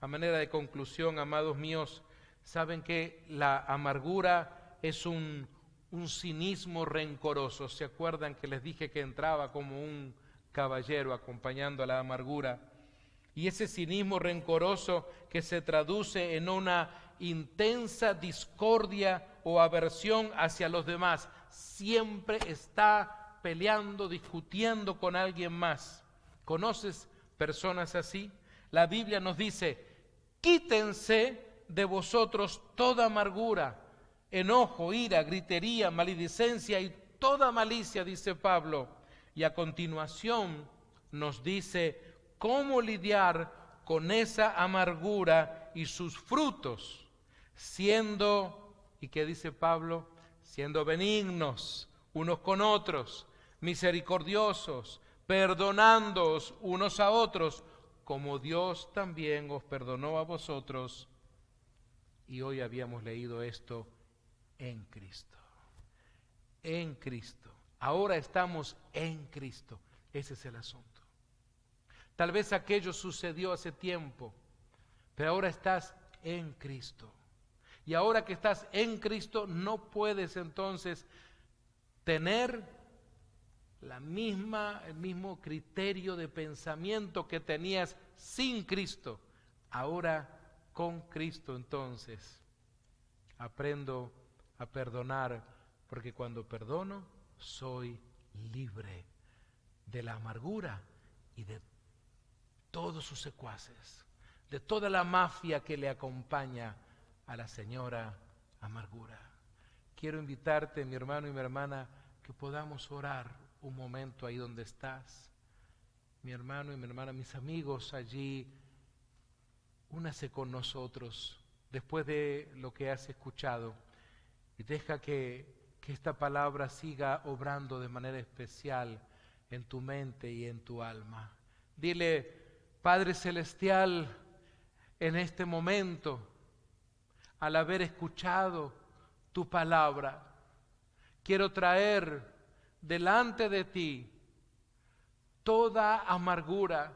A: A manera de conclusión, amados míos, saben que la amargura es un cinismo rencoroso. ¿Se acuerdan que les dije que entraba como un caballero acompañando a la amargura? Y ese cinismo rencoroso que se traduce en una intensa discordia o aversión hacia los demás, siempre está peleando, discutiendo con alguien más. ¿Conoces personas así? La Biblia nos dice, quítense de vosotros toda amargura, enojo, ira, gritería, maledicencia y toda malicia, dice Pablo. Y a continuación nos dice cómo lidiar con esa amargura y sus frutos, siendo, ¿y qué dice Pablo? Siendo benignos unos con otros, misericordiosos, perdonándoos unos a otros, como Dios también os perdonó a vosotros. Y hoy habíamos leído esto en Cristo. En Cristo. Ahora estamos en Cristo. Ese es el asunto. Tal vez aquello sucedió hace tiempo, pero ahora estás en Cristo. Y ahora que estás en Cristo, no puedes entonces tener el mismo criterio de pensamiento que tenías sin Cristo. Ahora con Cristo entonces aprendo a perdonar, porque cuando perdono soy libre de la amargura y de todos sus secuaces, de toda la mafia que le acompaña a la señora amargura. Quiero invitarte, mi hermano y mi hermana, que podamos orar un momento ahí donde estás. Mi hermano y mi hermana, mis amigos allí, únase con nosotros después de lo que has escuchado y deja que esta palabra siga obrando de manera especial en tu mente y en tu alma. Dile, Padre Celestial, en este momento, al haber escuchado tu palabra, quiero traer delante de ti toda amargura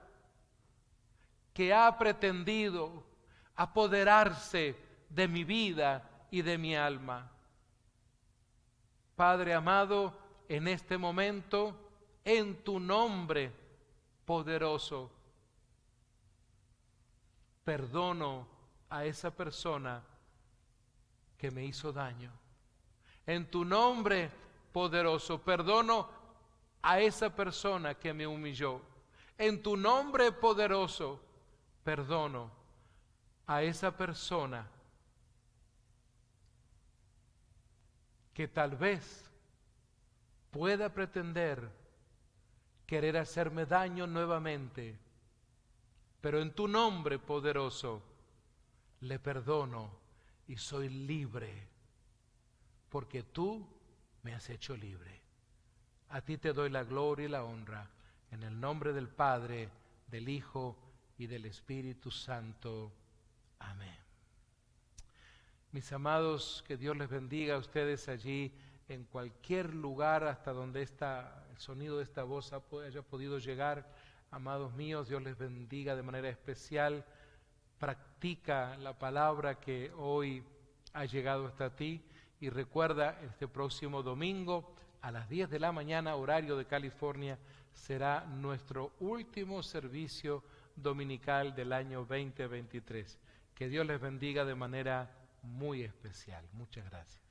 A: que ha pretendido apoderarse de mi vida y de mi alma. Padre amado, en este momento, en tu nombre poderoso, perdono a esa persona que me hizo daño. En tu nombre poderoso, perdono a esa persona que me humilló. En tu nombre poderoso, perdono a esa persona que tal vez pueda pretender querer hacerme daño nuevamente, pero en tu nombre poderoso le perdono y soy libre, porque tú me has hecho libre. A ti te doy la gloria y la honra, en el nombre del Padre, del Hijo y del Espíritu Santo. Amén. Mis amados, que Dios les bendiga a ustedes allí, en cualquier lugar hasta donde el sonido de esta voz haya podido llegar. Amados míos, Dios les bendiga de manera especial. Practica la palabra que hoy ha llegado hasta ti y recuerda, este próximo domingo a las 10 de la mañana, horario de California, será nuestro último servicio dominical del año 2023. Que Dios les bendiga de manera muy especial. Muchas gracias.